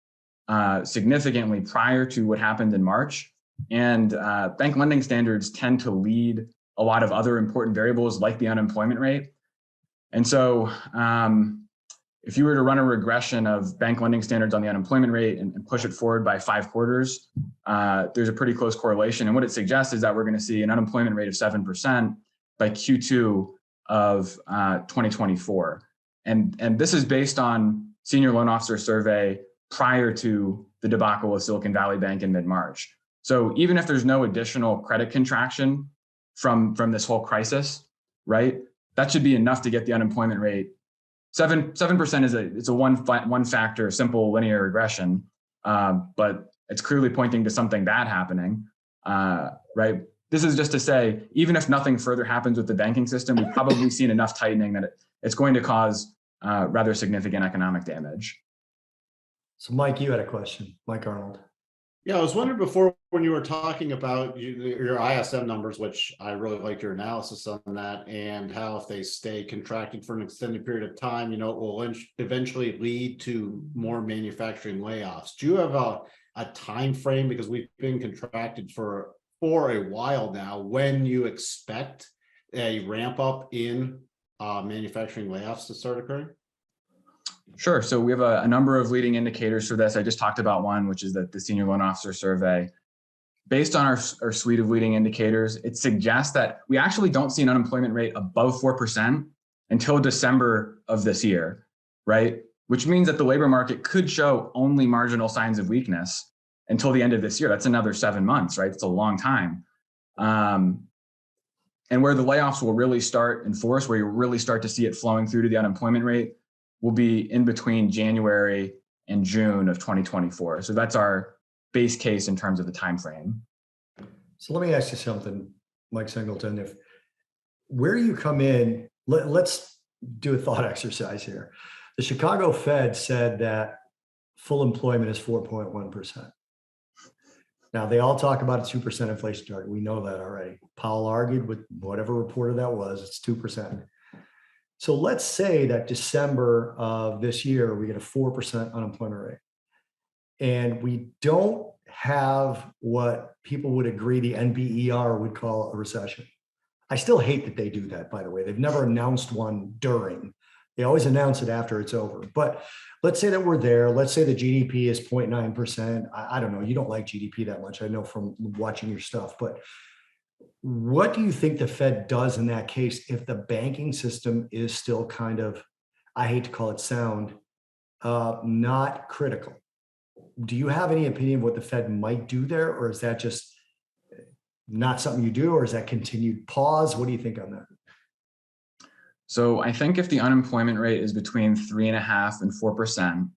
significantly prior to what happened in March. And bank lending standards tend to lead a lot of other important variables like the unemployment rate. And so if you were to run a regression of bank lending standards on the unemployment rate and push it forward by 5 quarters, there's a pretty close correlation. And what it suggests is that we're going to see an unemployment rate of 7% by Q2 of 2024. And this is based on senior loan officer survey prior to the debacle of Silicon Valley Bank in mid-March. So even if there's no additional credit contraction from this whole crisis, right, that should be enough to get the unemployment rate. 7% is a one factor, simple linear regression, but it's clearly pointing to something bad happening, right? This is just to say, even if nothing further happens with the banking system, we've probably seen enough tightening that it's going to cause rather significant economic damage. So Mike, you had a question, Mike Arnold. Yeah, I was wondering before when you were talking about your ISM numbers, which I really like your analysis on that, and how if they stay contracted for an extended period of time, it will eventually lead to more manufacturing layoffs. Do you have a time frame, because we've been contracted for a while now, when you expect a ramp up in manufacturing layoffs to start occurring? Sure. So we have a number of leading indicators for this. I just talked about one, which is the senior loan officer survey. Based on our suite of leading indicators, it suggests that we actually don't see an unemployment rate above 4% until December of this year, right? Which means that the labor market could show only marginal signs of weakness until the end of this year. That's another 7 months, right? It's a long time. And where the layoffs will really start in force, where you really start to see it flowing through to the unemployment rate, will be in between January and June of 2024. So that's our base case in terms of the time frame. So let me ask you something, Mike Singleton. Where you come in, let's do a thought exercise here. The Chicago Fed said that full employment is 4.1%. Now, they all talk about a 2% inflation target. We know that already. Powell argued with whatever reporter that was, it's 2%. So let's say that December of this year, we get a 4% unemployment rate. And we don't have what people would agree the NBER would call a recession. I still hate that they do that, by the way. They've never announced one during. They always announce it after it's over. But let's say that we're there. Let's say the GDP is 0.9%. I don't know. You don't like GDP that much. I know from watching your stuff. But what do you think the Fed does in that case if the banking system is still kind of, I hate to call it sound, not critical? Do you have any opinion of what the Fed might do there? Or is that just not something you do? Or is that continued pause? What do you think on that? So I think if the unemployment rate is between 3.5% and 4%,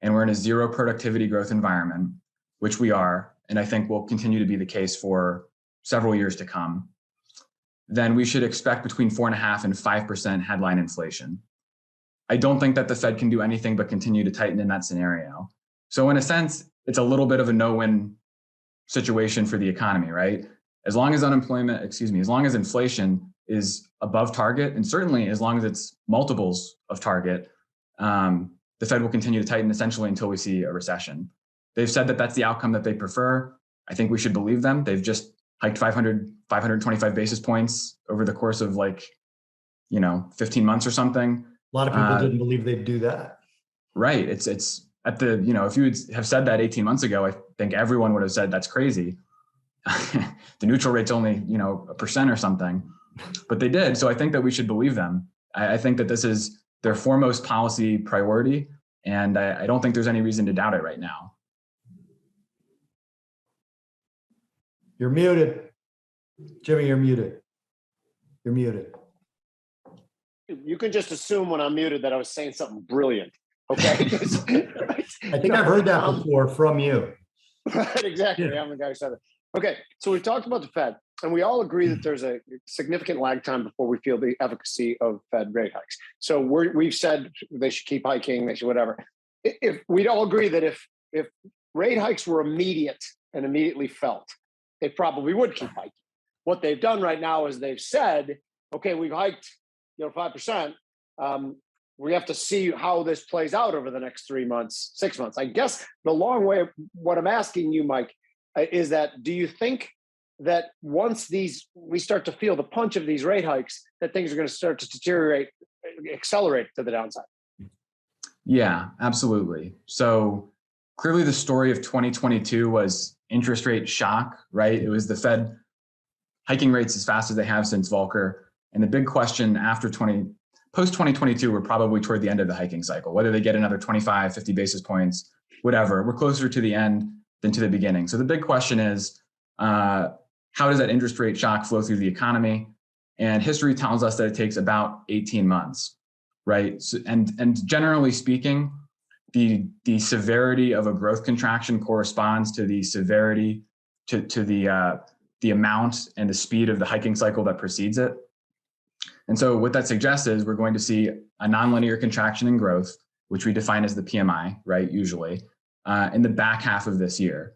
and we're in a zero productivity growth environment, which we are, and I think will continue to be the case for several years to come, then we should expect between 4.5% and 5% headline inflation. I don't think that the Fed can do anything but continue to tighten in that scenario. So in a sense, it's a little bit of a no-win situation for the economy, right? As long as as long as inflation is above target, and certainly as long as it's multiples of target, the Fed will continue to tighten essentially until we see a recession. They've said that that's the outcome that they prefer. I think we should believe them. They've just hiked 525 basis points over the course of 15 months or something. A lot of people didn't believe they'd do that. Right. It's at the, if you would have said that 18 months ago, I think everyone would have said that's crazy. The neutral rate's only, 1% or something, but they did. So I think that we should believe them. I think that this is their foremost policy priority. And I don't think there's any reason to doubt it right now. You're muted. Jimmy, you're muted. You're muted. You can just assume when I'm muted that I was saying something brilliant. Okay. I think I've heard that before from you. Right, exactly. I'm the guy who said it. Okay. So we've talked about the Fed, and we all agree that there's a significant lag time before we feel the efficacy of Fed rate hikes. So we've said they should keep hiking, they should whatever. If we'd all agree that if rate hikes were immediate and immediately felt, they probably would keep hiking. What they've done right now is they've said, okay, we've hiked 5%. We have to see how this plays out over the next 3 months, 6 months. I guess the long way of what I'm asking you, Mike, is that do you think that once we start to feel the punch of these rate hikes, that things are going to start to deteriorate, accelerate to the downside. Yeah, absolutely. So clearly the story of 2022 was interest rate shock, right? It was the Fed hiking rates as fast as they have since Volcker. And the big question post 2022, we're probably toward the end of the hiking cycle, whether they get another 25, 50 basis points, whatever. We're closer to the end than to the beginning. So the big question is, how does that interest rate shock flow through the economy? And history tells us that it takes about 18 months, right? So, and generally speaking, the severity of a growth contraction corresponds to the severity to the amount and the speed of the hiking cycle that precedes it. And so what that suggests is we're going to see a nonlinear contraction in growth, which we define as the PMI, right, usually, in the back half of this year,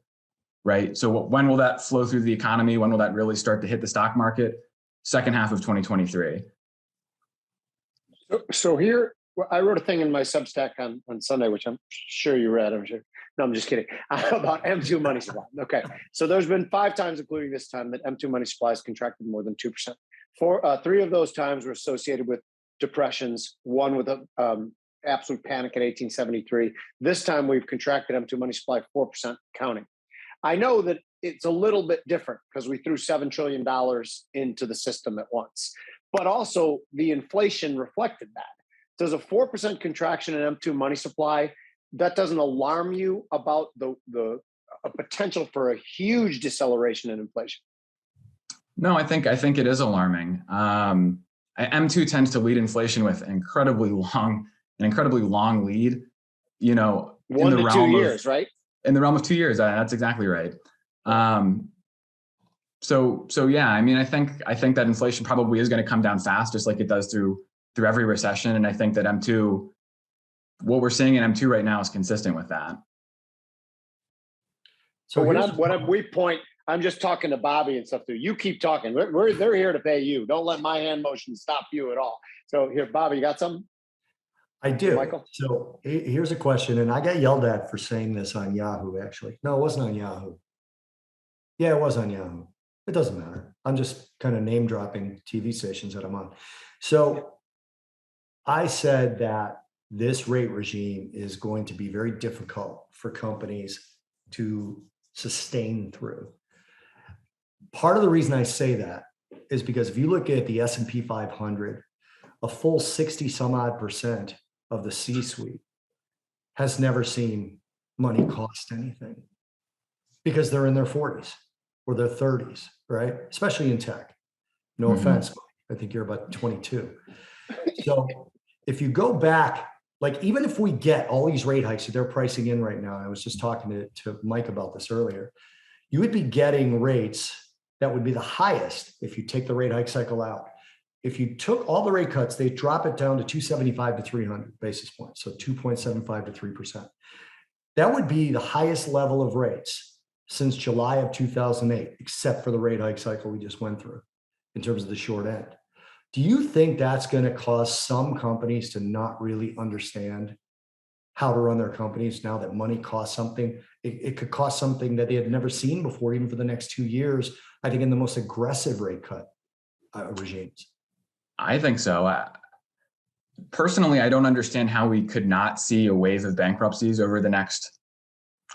right? So when will that flow through the economy? When will that really start to hit the stock market? Second half of 2023. So here, I wrote a thing in my Substack on Sunday, which I'm sure you read. I'm sure. No, I'm just kidding. About M2 money supply. Okay. So there's been 5 times, including this time, that M2 money supply has contracted more than 2%. 3 of those times were associated with depressions, one with an absolute panic in 1873. This time we've contracted M2 money supply 4% counting. I know that it's a little bit different because we threw $7 trillion into the system at once, but also the inflation reflected that. Does a 4% contraction in M2 money supply, that doesn't alarm you about the potential for a huge deceleration in inflation? No, I think it is alarming. M2 tends to lead inflation with an incredibly long lead. 1 to 2 years, right? In the realm of 2 years, that's exactly right. So yeah, I mean, I think that inflation probably is going to come down fast, just like it does through every recession. And I think that M2, what we're seeing in M2 right now, is consistent with that. So I'm just talking to Bobby and stuff too. You keep talking. They're here to pay you. Don't let my hand motion stop you at all. So here, Bobby, you got something? I do. Michael? So here's a question, and I got yelled at for saying this on Yahoo, actually. No, it wasn't on Yahoo. Yeah, it was on Yahoo. It doesn't matter. I'm just kind of name dropping TV stations that I'm on. So I said that this rate regime is going to be very difficult for companies to sustain through. Part of the reason I say that is because if you look at the S&P 500, a full 60 some odd % of the C-suite has never seen money cost anything because they're in their 40s or their 30s, right? Especially in tech. No offense, I think you're about 22. So if you go back, like even if we get all these rate hikes that they're pricing in right now, I was just talking to Mike about this earlier, you would be getting rates that would be the highest if you take the rate hike cycle out. If you took all the rate cuts, they drop it down to 275 to 300 basis points. So 2.75 to 3%. That would be the highest level of rates since July of 2008, except for the rate hike cycle we just went through in terms of the short end. Do you think that's going to cause some companies to not really understand how to run their companies now that money costs something? It could cost something that they had never seen before, even for the next 2 years, I think in the most aggressive rate cut regimes. I think so. Personally, I don't understand how we could not see a wave of bankruptcies over the next,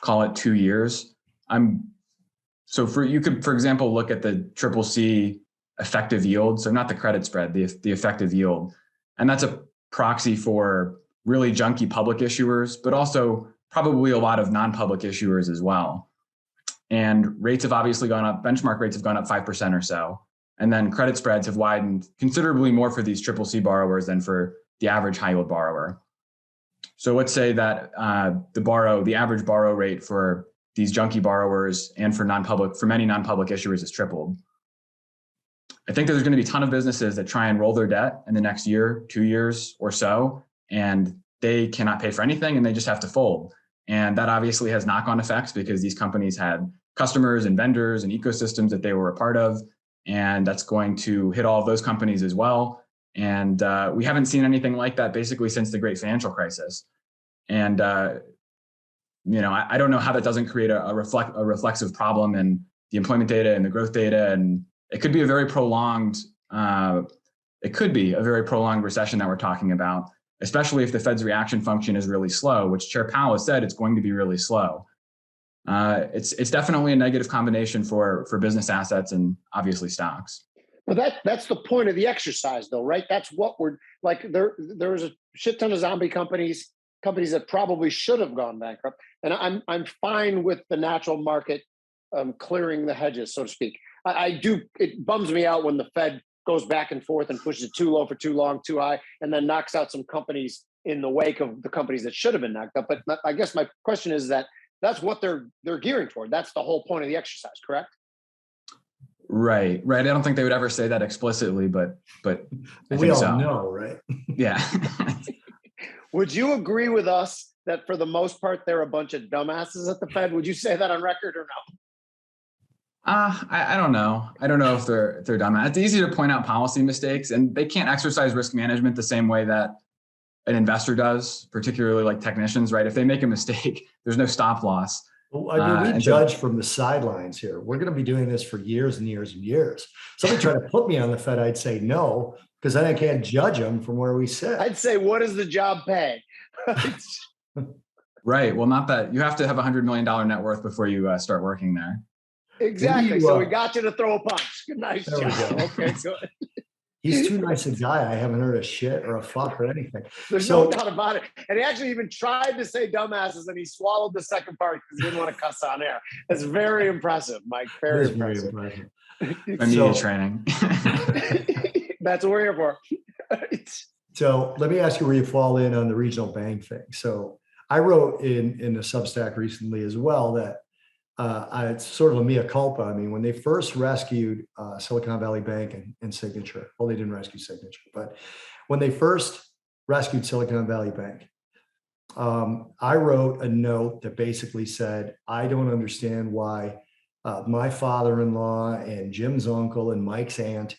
call it 2 years. You could, for example, look at the CCC effective yield. So not the credit spread, the effective yield. And that's a proxy for really junky public issuers, but also probably a lot of non-public issuers as well. And rates have obviously gone up. Benchmark rates have gone up 5% or so. And then credit spreads have widened considerably more for these CCC borrowers than for the average high yield borrower. So let's say that the average borrow rate for these junky borrowers and for many non-public issuers has tripled. I think that there's going to be a ton of businesses that try and roll their debt in the next year, 2 years or so, and they cannot pay for anything and they just have to fold. And that obviously has knock-on effects because these companies had customers and vendors and ecosystems that they were a part of. And that's going to hit all of those companies as well. And we haven't seen anything like that basically since the great financial crisis. And, I don't know how that doesn't create a reflexive problem in the employment data and the growth data, and it could be a very prolonged recession that we're talking about, especially if the Fed's reaction function is really slow, which Chair Powell has said it's going to be really slow. It's definitely a negative combination for business assets and obviously stocks. But that's the point of the exercise, though, right? That's what we're like. There's a shit ton of zombie companies that probably should have gone bankrupt, and I'm fine with the natural market clearing the hedges, so to speak. I do. It bums me out when the Fed goes back and forth and pushes it too low for too long, too high, and then knocks out some companies in the wake of the companies that should have been knocked out. But I guess my question is that's what they're gearing toward. That's the whole point of the exercise, correct? Right. I don't think they would ever say that explicitly, but I we think all so. know, right? Yeah. Would you agree with us that for the most part they're a bunch of dumbasses at the Fed? Would you say that on record or no? I don't know. I don't know if they're dumb. It's easy to point out policy mistakes, and they can't exercise risk management the same way that an investor does, particularly like technicians, right? If they make a mistake, there's no stop loss. Well, I mean, we judge from the sidelines here. We're going to be doing this for years and years and years. Somebody tried to put me on the Fed, I'd say no, because then I can't judge them from where we sit. I'd say, what does the job pay? Right. Well, not that you have to have $100 million net worth before you start working there. Exactly. So we got you to throw a punch. Nice There job. Okay, good. He's too nice a guy. I haven't heard a shit or a fuck or anything. There's no doubt about it. And he actually even tried to say dumbasses, and he swallowed the second part because he didn't want to cuss on air. That's very impressive, Mike. Very impressive. My media training. That's what we're here for. So let me ask you where you fall in on the regional bank thing. So I wrote in a Substack recently as well that it's sort of a mea culpa. I mean, when they first rescued Silicon Valley Bank and Signature, well, they didn't rescue Signature, but when they first rescued Silicon Valley Bank, I wrote a note that basically said, I don't understand why my father-in-law and Jim's uncle and Mike's aunt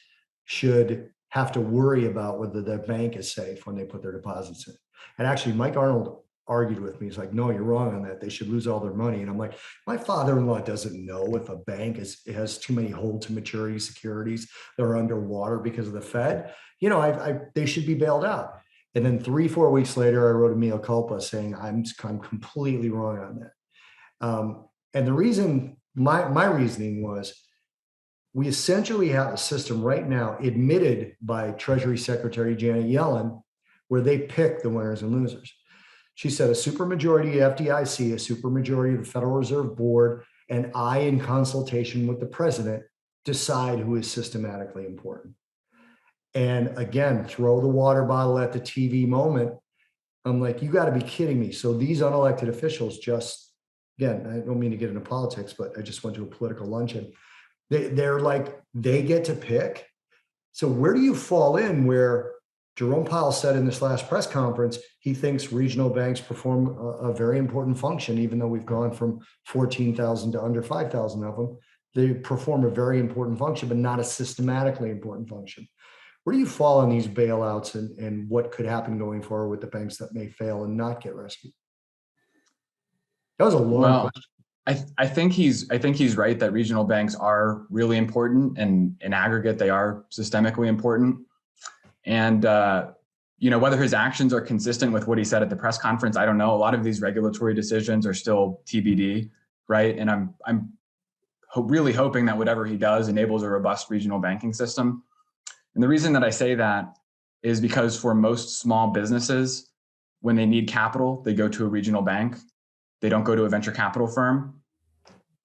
should have to worry about whether their bank is safe when they put their deposits in. And actually, Mike Arnold argued with me. He's like, no, you're wrong on that. They should lose all their money. And I'm like, my father-in-law doesn't know if a bank has too many hold to maturity securities that are underwater because of the Fed. You know, they should be bailed out. And then 3-4 weeks later, I wrote a mea culpa saying I'm completely wrong on that. And the reason, my reasoning was, we essentially have a system right now admitted by Treasury Secretary Janet Yellen, where they pick the winners and losers. She said a supermajority of FDIC, a supermajority of the Federal Reserve Board, and I, in consultation with the president, decide who is systematically important. And again, throw the water bottle at the TV moment. I'm like, you got to be kidding me. So these unelected officials just, again, I don't mean to get into politics, but I just went to a political luncheon. They're like, they get to pick. So where do you fall in where Jerome Powell said in this last press conference, he thinks regional banks perform a very important function, even though we've gone from 14,000 to under 5,000 of them. They perform a very important function, but not a systematically important function. Where do you fall on these bailouts and what could happen going forward with the banks that may fail and not get rescued? That was a long question. I think he's right that regional banks are really important, and in aggregate, they are systemically important. And, whether his actions are consistent with what he said at the press conference, I don't know. A lot of these regulatory decisions are still TBD, right? And I'm really hoping that whatever he does enables a robust regional banking system. And the reason that I say that is because for most small businesses, when they need capital, they go to a regional bank. They don't go to a venture capital firm.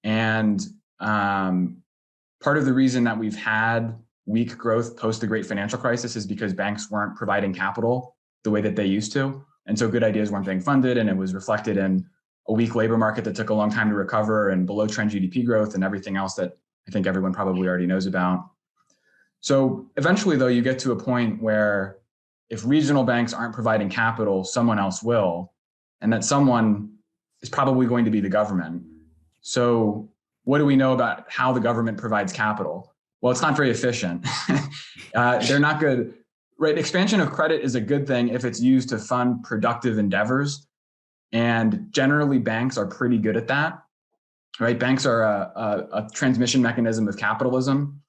And part of the reason that we've had weak growth post the great financial crisis is because banks weren't providing capital the way that they used to. And so good ideas weren't being funded, and it was reflected in a weak labor market that took a long time to recover and below trend GDP growth and everything else that I think everyone probably already knows about. So eventually, though, you get to a point where if regional banks aren't providing capital, someone else will, and that someone is probably going to be the government. So what do we know about how the government provides capital? Well, it's not very efficient. They're not good, right? Expansion of credit is a good thing if it's used to fund productive endeavors. And generally banks are pretty good at that. right? Banks are a transmission mechanism of capitalism,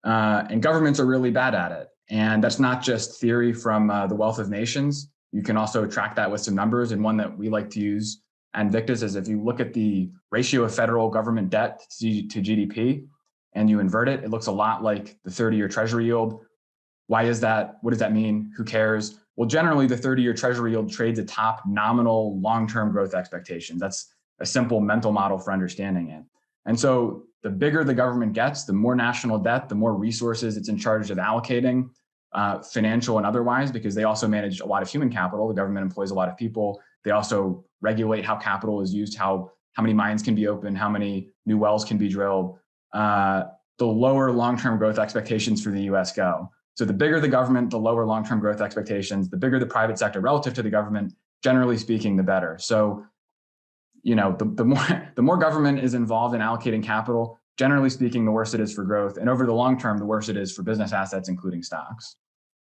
and governments are really bad at it. And that's not just theory from the Wealth of Nations. You can also track that with some numbers. And one that we like to use at Invictus is if you look at the ratio of federal government debt to GDP and you invert it, it looks a lot like the 30-year Treasury yield. Why is that? What does that mean? Who cares? Well, generally, the 30-year Treasury yield trades atop nominal long-term growth expectations. That's a simple mental model for understanding it. And so the bigger the government gets, the more national debt, the more resources it's in charge of allocating, financial and otherwise, because they also manage a lot of human capital. The government employs a lot of people. They also regulate how capital is used, how many mines can be opened, how many new wells can be drilled. The lower long-term growth expectations for the US go. So the bigger the government, the lower long-term growth expectations, the bigger the private sector relative to the government, generally speaking, the better. So, the more government is involved in allocating capital, generally speaking, the worse it is for growth. And over the long term, the worse it is for business assets, including stocks.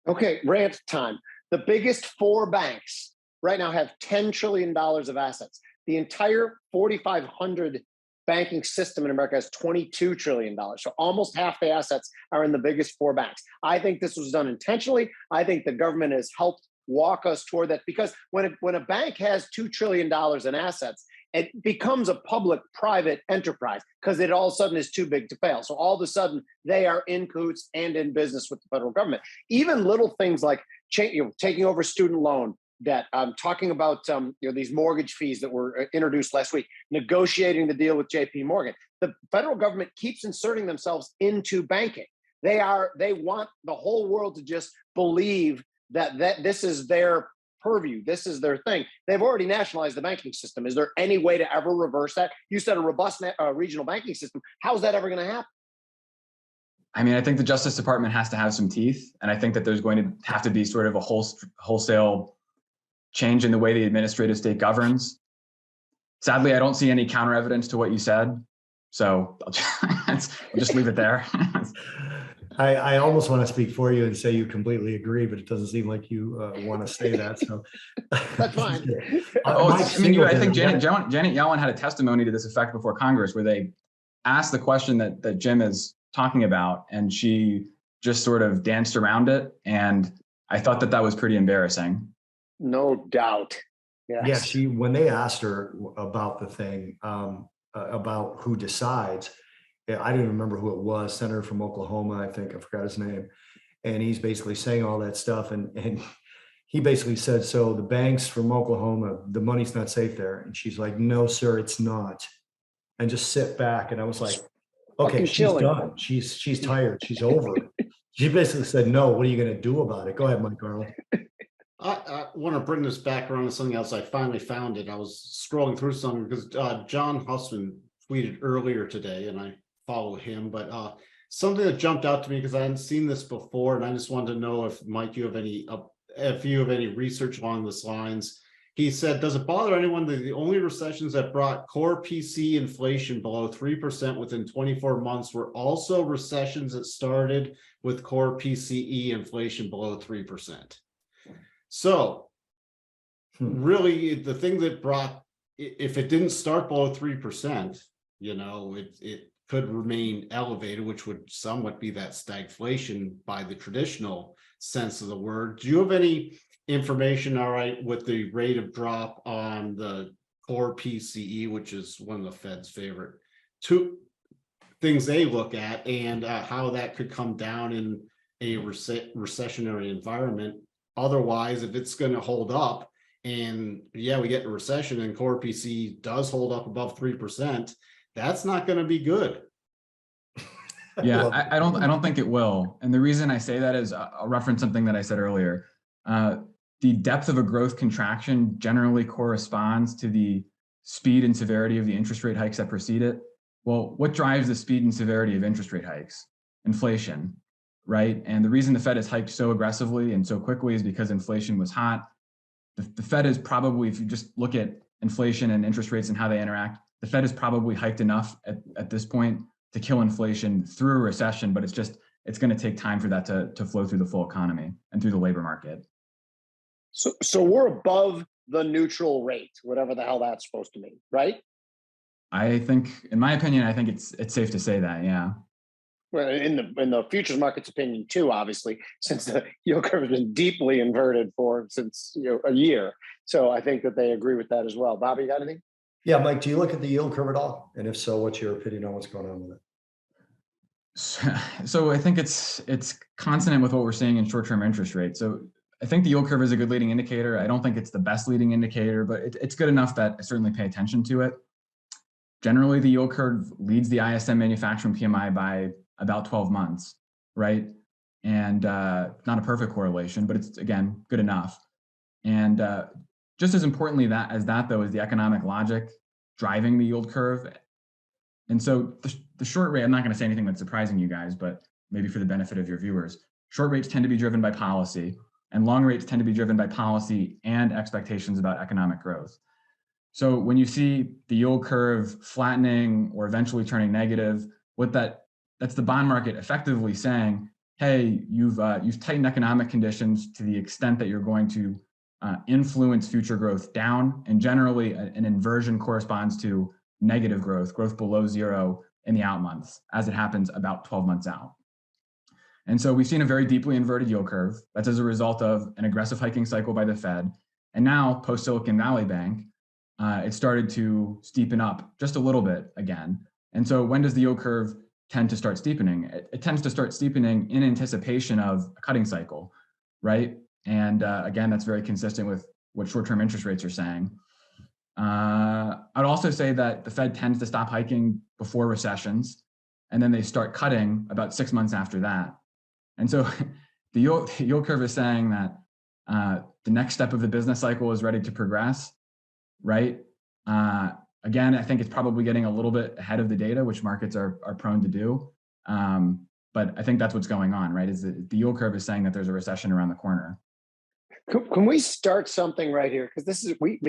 Okay, rant time. The biggest four banks right now have $10 trillion of assets. The entire 4,500 banking system in America has $22 trillion. So almost half the assets are in the biggest four banks. I think this was done intentionally. I think the government has helped walk us toward that, because when a bank has $2 trillion in assets, it becomes a public-private enterprise because it all of a sudden is too big to fail. So all of a sudden they are in cahoots and in business with the federal government. Even little things like taking over student loan debt, talking about these mortgage fees that were introduced last week, negotiating the deal with JP Morgan. The federal government keeps inserting themselves into banking. They want the whole world to just believe that this is their purview. This is their thing. They've already nationalized the banking system. Is there any way to ever reverse that? You said a robust regional banking system. How's that ever going to happen? I mean, I think the Justice Department has to have some teeth. And I think that there's going to have to be sort of a wholesale change in the way the administrative state governs. Sadly, I don't see any counter evidence to what you said. So I'll just leave it there. I almost want to speak for you and say you completely agree, but it doesn't seem like you want to say that. So that's fine. I think Janet Yellen had a testimony to this effect before Congress, where they asked the question that Jim is talking about, and she just sort of danced around it. And I thought that was pretty embarrassing. No doubt. Yes. Yeah, when they asked her about the thing, about who decides, I don't even remember who it was, senator from Oklahoma, I think, I forgot his name. And he's basically saying all that stuff. And he basically said, so the banks from Oklahoma, the money's not safe there. And she's like, no, sir, it's not. And just sit back. And I was like, okay, she's done. She's tired. She's over it. She basically said, no, what are you going to do about it? Go ahead, Mike Arnold. I want to bring this back around to something else. I finally found it. I was scrolling through something because John Hussman tweeted earlier today, and I follow him, but something that jumped out to me because I hadn't seen this before, and I just wanted to know if, Mike, you have any research along this lines. He said, does it bother anyone that the only recessions that brought core PC inflation below 3% within 24 months were also recessions that started with core PCE inflation below 3%? So really, the thing that brought, if it didn't start below 3%, it could remain elevated, which would somewhat be that stagflation by the traditional sense of the word. Do you have any information, all right, with the rate of drop on the core PCE, which is one of the Fed's favorite two things they look at, and how that could come down in a recessionary environment? Otherwise, if it's going to hold up, and we get a recession and core PCE does hold up above 3%, that's not going to be good. Yeah, I don't think it will. And the reason I say that is I'll reference something that I said earlier. The depth of a growth contraction generally corresponds to the speed and severity of the interest rate hikes that precede it. Well, what drives the speed and severity of interest rate hikes? Inflation, right? And the reason the Fed has hiked so aggressively and so quickly is because inflation was hot. The Fed is probably, if you just look at inflation and interest rates and how they interact, the Fed has probably hiked enough at this point to kill inflation through a recession, but it's going to take time for that to flow through the full economy and through the labor market. So we're above the neutral rate, whatever the hell that's supposed to mean, right? I think, in my opinion, I think it's safe to say that, yeah. Well, in the futures market's opinion too, obviously, since the yield curve has been deeply inverted since a year. So I think that they agree with that as well. Bobby, you got anything? Yeah, Mike, do you look at the yield curve at all? And if so, what's your opinion on what's going on with it? So I think it's consonant with what we're seeing in short-term interest rates. So I think the yield curve is a good leading indicator. I don't think it's the best leading indicator, but it's good enough that I certainly pay attention to it. Generally, the yield curve leads the ISM manufacturing PMI by about 12 months, right? And not a perfect correlation, but it's, again, good enough. And just as importantly as that, though, is the economic logic driving the yield curve. And so the short rate, I'm not going to say anything that's surprising you guys, but maybe for the benefit of your viewers, short rates tend to be driven by policy, and long rates tend to be driven by policy and expectations about economic growth. So when you see the yield curve flattening or eventually turning negative, that's the bond market effectively saying, hey, you've tightened economic conditions to the extent that you're going to influence future growth down, and generally an inversion corresponds to negative growth below zero in the out months, as it happens about 12 months out. And so we've seen a very deeply inverted yield curve. That's as a result of an aggressive hiking cycle by the Fed. And now, post Silicon Valley Bank, it started to steepen up just a little bit again. And so when does the yield curve tend to start steepening? It tends to start steepening in anticipation of a cutting cycle, right? And again, that's very consistent with what short-term interest rates are saying. I'd also say that the Fed tends to stop hiking before recessions, and then they start cutting about 6 months after that. And so the yield curve is saying that the next step of the business cycle is ready to progress, right? Again, I think it's probably getting a little bit ahead of the data, which markets are prone to do. But I think that's what's going on, right? Is the yield curve is saying that there's a recession around the corner. Can we start something right here? Because this is we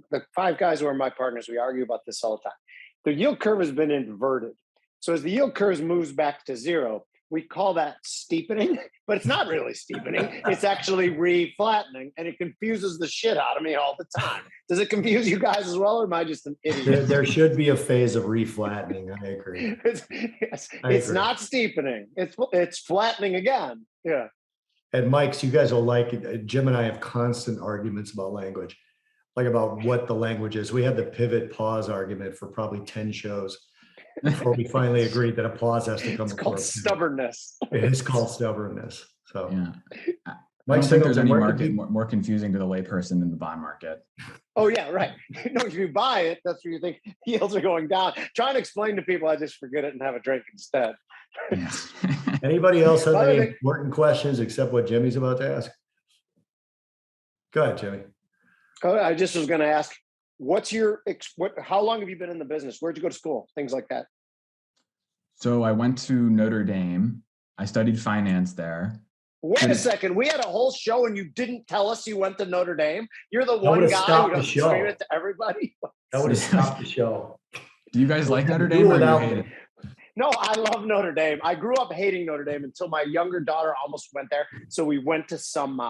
the five guys who are my partners, we argue about this all the time. The yield curve has been inverted. So as the yield curve moves back to zero, we call that steepening, but it's not really steepening. It's actually re-flattening, and it confuses the shit out of me all the time. Does it confuse you guys as well, or am I just an idiot? There should be a phase of re-flattening. I agree. It's not steepening. It's flattening again. Yeah. And Mike's, you guys will like it. Jim and I have constant arguments about language, like about what the language is. We had the pivot pause argument for probably 10 shows before we finally agreed that a pause has to come. It's called stubbornness. It is called stubbornness. So yeah. Mike, I don't think there's any market more confusing to the layperson than the bond market. Oh yeah, right. No, if you buy it, that's where you think yields are going down. Trying to explain to people, I just forget it and have a drink instead. Yeah. Anybody else have any important questions except what Jimmy's about to ask? Go ahead, Jimmy. Oh, I just was going to ask, how long have you been in the business? Where'd you go to school? Things like that. So I went to Notre Dame. I studied finance there. Wait a second. We had a whole show and you didn't tell us you went to Notre Dame. You're the one guy who doesn't scream it to everybody. That would have stopped the show. Do you guys like Notre Dame or do you hate it? No, I love Notre Dame. I grew up hating Notre Dame until my younger daughter almost went there. So we went to some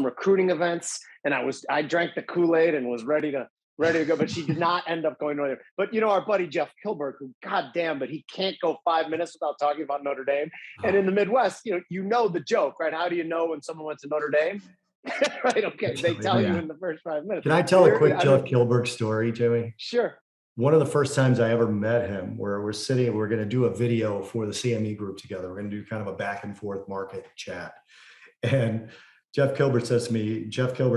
recruiting events, and I drank the Kool-Aid and was ready to go, but she did not end up going to Notre Dame. But our buddy Jeff Kilberg, who goddamn, but he can't go 5 minutes without talking about Notre Dame. And in the Midwest, you know the joke, right? How do you know when someone went to Notre Dame? Right? Okay, they tell you in the first 5 minutes. Can I tell a quick Jeff Kilberg story, Jimmy? Sure. One of the first times I ever met him, where we're going to do a video for the CME group together. We're going to do kind of a back and forth market chat. And Jeff Kilberg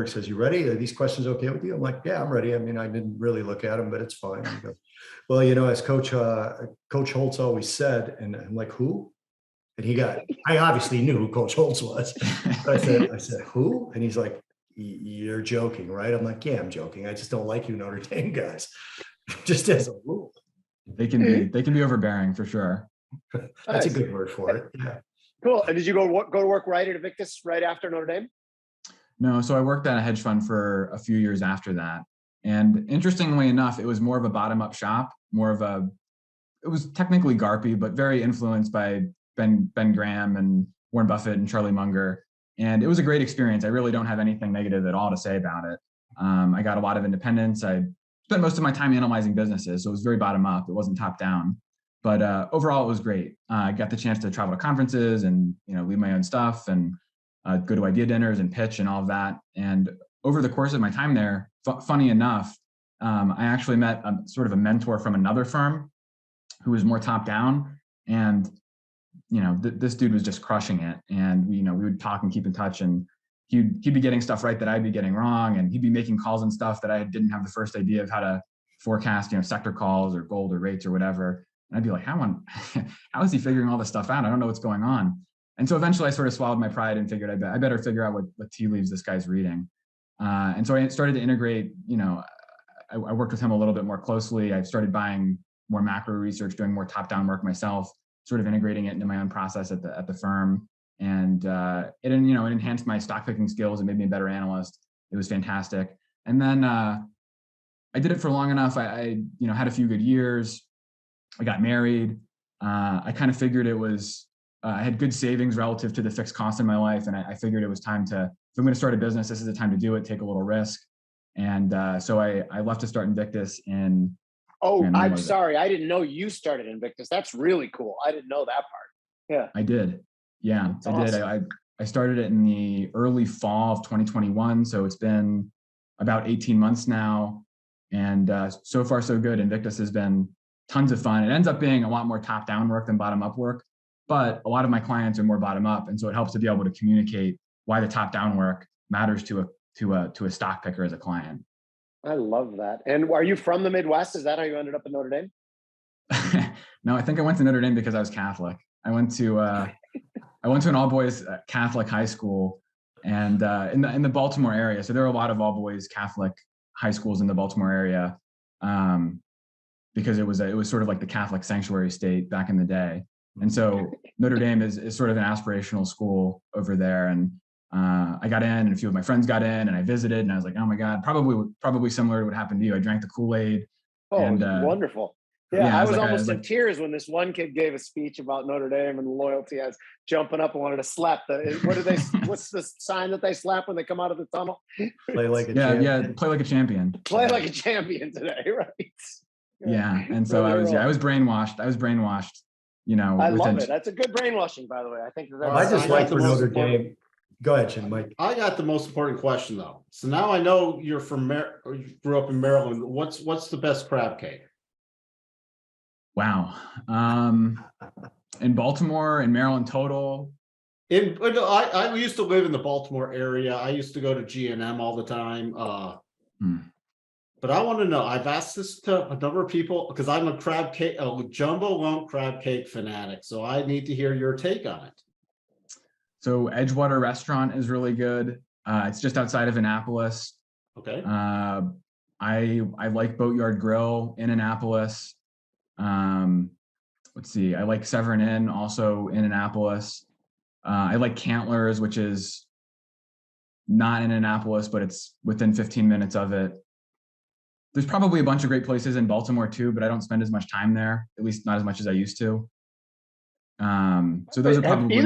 says, you ready? Are these questions okay with you? I'm like, yeah, I'm ready. I mean, I didn't really look at them, but it's fine. He goes, well, as Coach Holtz always said, and I'm like, who? And I obviously knew who Coach Holtz was. I said, who? And he's like, you're joking, right? I'm like, yeah, I'm joking. I just don't like you Notre Dame guys. Just as a rule. They can be overbearing for sure. That's a good word for it. Yeah. Cool. And did you go to work right at Invictus right after Notre Dame? No. So I worked at a hedge fund for a few years after that. And interestingly enough, it was more of a bottom-up shop, it was technically GARPy, but very influenced by Ben Graham and Warren Buffett and Charlie Munger. And it was a great experience. I really don't have anything negative at all to say about it. I got a lot of independence. I spent most of my time analyzing businesses. So it was very bottom up. It wasn't top down. But overall, it was great. I got the chance to travel to conferences and, lead my own stuff and go to idea dinners and pitch and all of that. And over the course of my time there, funny enough, I actually met sort of a mentor from another firm who was more top down. And, this dude was just crushing it. And, we would talk and keep in touch, and he'd be getting stuff right that I'd be getting wrong. And he'd be making calls and stuff that I didn't have the first idea of how to forecast, sector calls or gold or rates or whatever. And I'd be like, how is he figuring all this stuff out? I don't know what's going on. And so eventually I sort of swallowed my pride and figured I better figure out what tea leaves this guy's reading. And so I started to integrate, I worked with him a little bit more closely. I started buying more macro research, doing more top-down work myself, sort of integrating it into my own process at the firm. And it enhanced my stock picking skills. It made me a better analyst. It was fantastic. And then I did it for long enough. I had a few good years. I got married. I kind of figured it was, I had good savings relative to the fixed cost in my life. And I figured it was time to, if I'm going to start a business, this is the time to do it, take a little risk. And so I left to start Invictus in. Oh, I'm sorry. I didn't know you started Invictus. That's really cool. I didn't know that part. Yeah. I did. Yeah, That's I awesome. did. I started it in the early fall of 2021. So it's been about 18 months now. And so far, so good. Invictus has been tons of fun. It ends up being a lot more top-down work than bottom-up work, but a lot of my clients are more bottom-up, and so it helps to be able to communicate why the top-down work matters to a stock picker as a client. I love that. And are you from the Midwest? Is that how you ended up at Notre Dame? No, I think I went to Notre Dame because I was Catholic. I went to an all-boys Catholic high school, and in the Baltimore area. So there are a lot of all-boys Catholic high schools in the Baltimore area. Because it was sort of like the Catholic sanctuary state back in the day. And so Notre Dame is sort of an aspirational school over there. And I got in, and a few of my friends got in, and I visited, and I was like, oh my God, probably similar to what happened to you. I drank the Kool-Aid. Oh, and, wonderful. Yeah, I was almost in like, tears when this one kid gave a speech about Notre Dame and loyalty. I was jumping up and wanted to slap what's the sign that they slap when they come out of the tunnel? Play like a champion. Yeah, play like a champion. Play like a champion today, right? Yeah, and so I was brainwashed. I love it. That's a good brainwashing, by the way. I think I just like for Notre Dame. Go ahead, Jim, Mike. I got the most important question though. So now I know you're from you grew up in Maryland. What's the best crab cake? Wow. In Baltimore and Maryland total. I used to live in the Baltimore area. I used to go to G&M all the time. But I want to know, I've asked this to a number of people because I'm a jumbo lump crab cake fanatic. So I need to hear your take on it. So Edgewater Restaurant is really good. It's just outside of Annapolis. Okay. I like Boatyard Grill in Annapolis. Let's see. I like Severn Inn also in Annapolis. I like Cantler's, which is not in Annapolis, but it's within 15 minutes of it. There's probably a bunch of great places in Baltimore too, but I don't spend as much time there, at least not as much as I used to. So those are probably have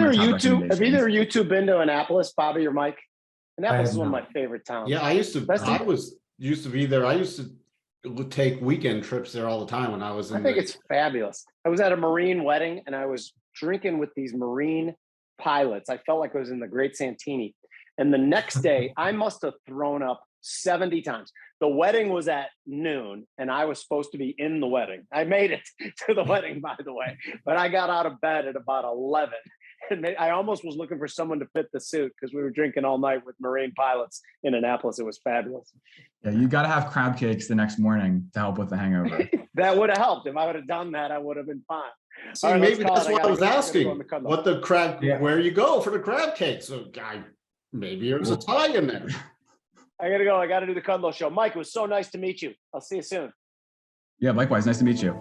either you two been to Annapolis, Bobby or Mike? Annapolis is one of my favorite towns. Yeah, I used to be there. I used to take weekend trips there all the time when I was in. I think it's fabulous. I was at a Marine wedding and I was drinking with these Marine pilots. I felt like I was in the Great Santini. And the next day, I must have thrown up 70 times. The wedding was at noon and I was supposed to be in the wedding. I made it to the wedding, by the way, but I got out of bed at about 11. And I almost was looking for someone to fit the suit because we were drinking all night with Marine pilots in Annapolis. It was fabulous. Yeah, you got to have crab cakes the next morning to help with the hangover. That would have helped. If I would have done that, I would have been fine. See, right, maybe that's what I was asking. What the crab, where you go for the crab cake. So maybe there's a tie in there. I got to go. I got to do the Kudlow show. Mike, it was so nice to meet you. I'll see you soon. Yeah, likewise. Nice to meet you.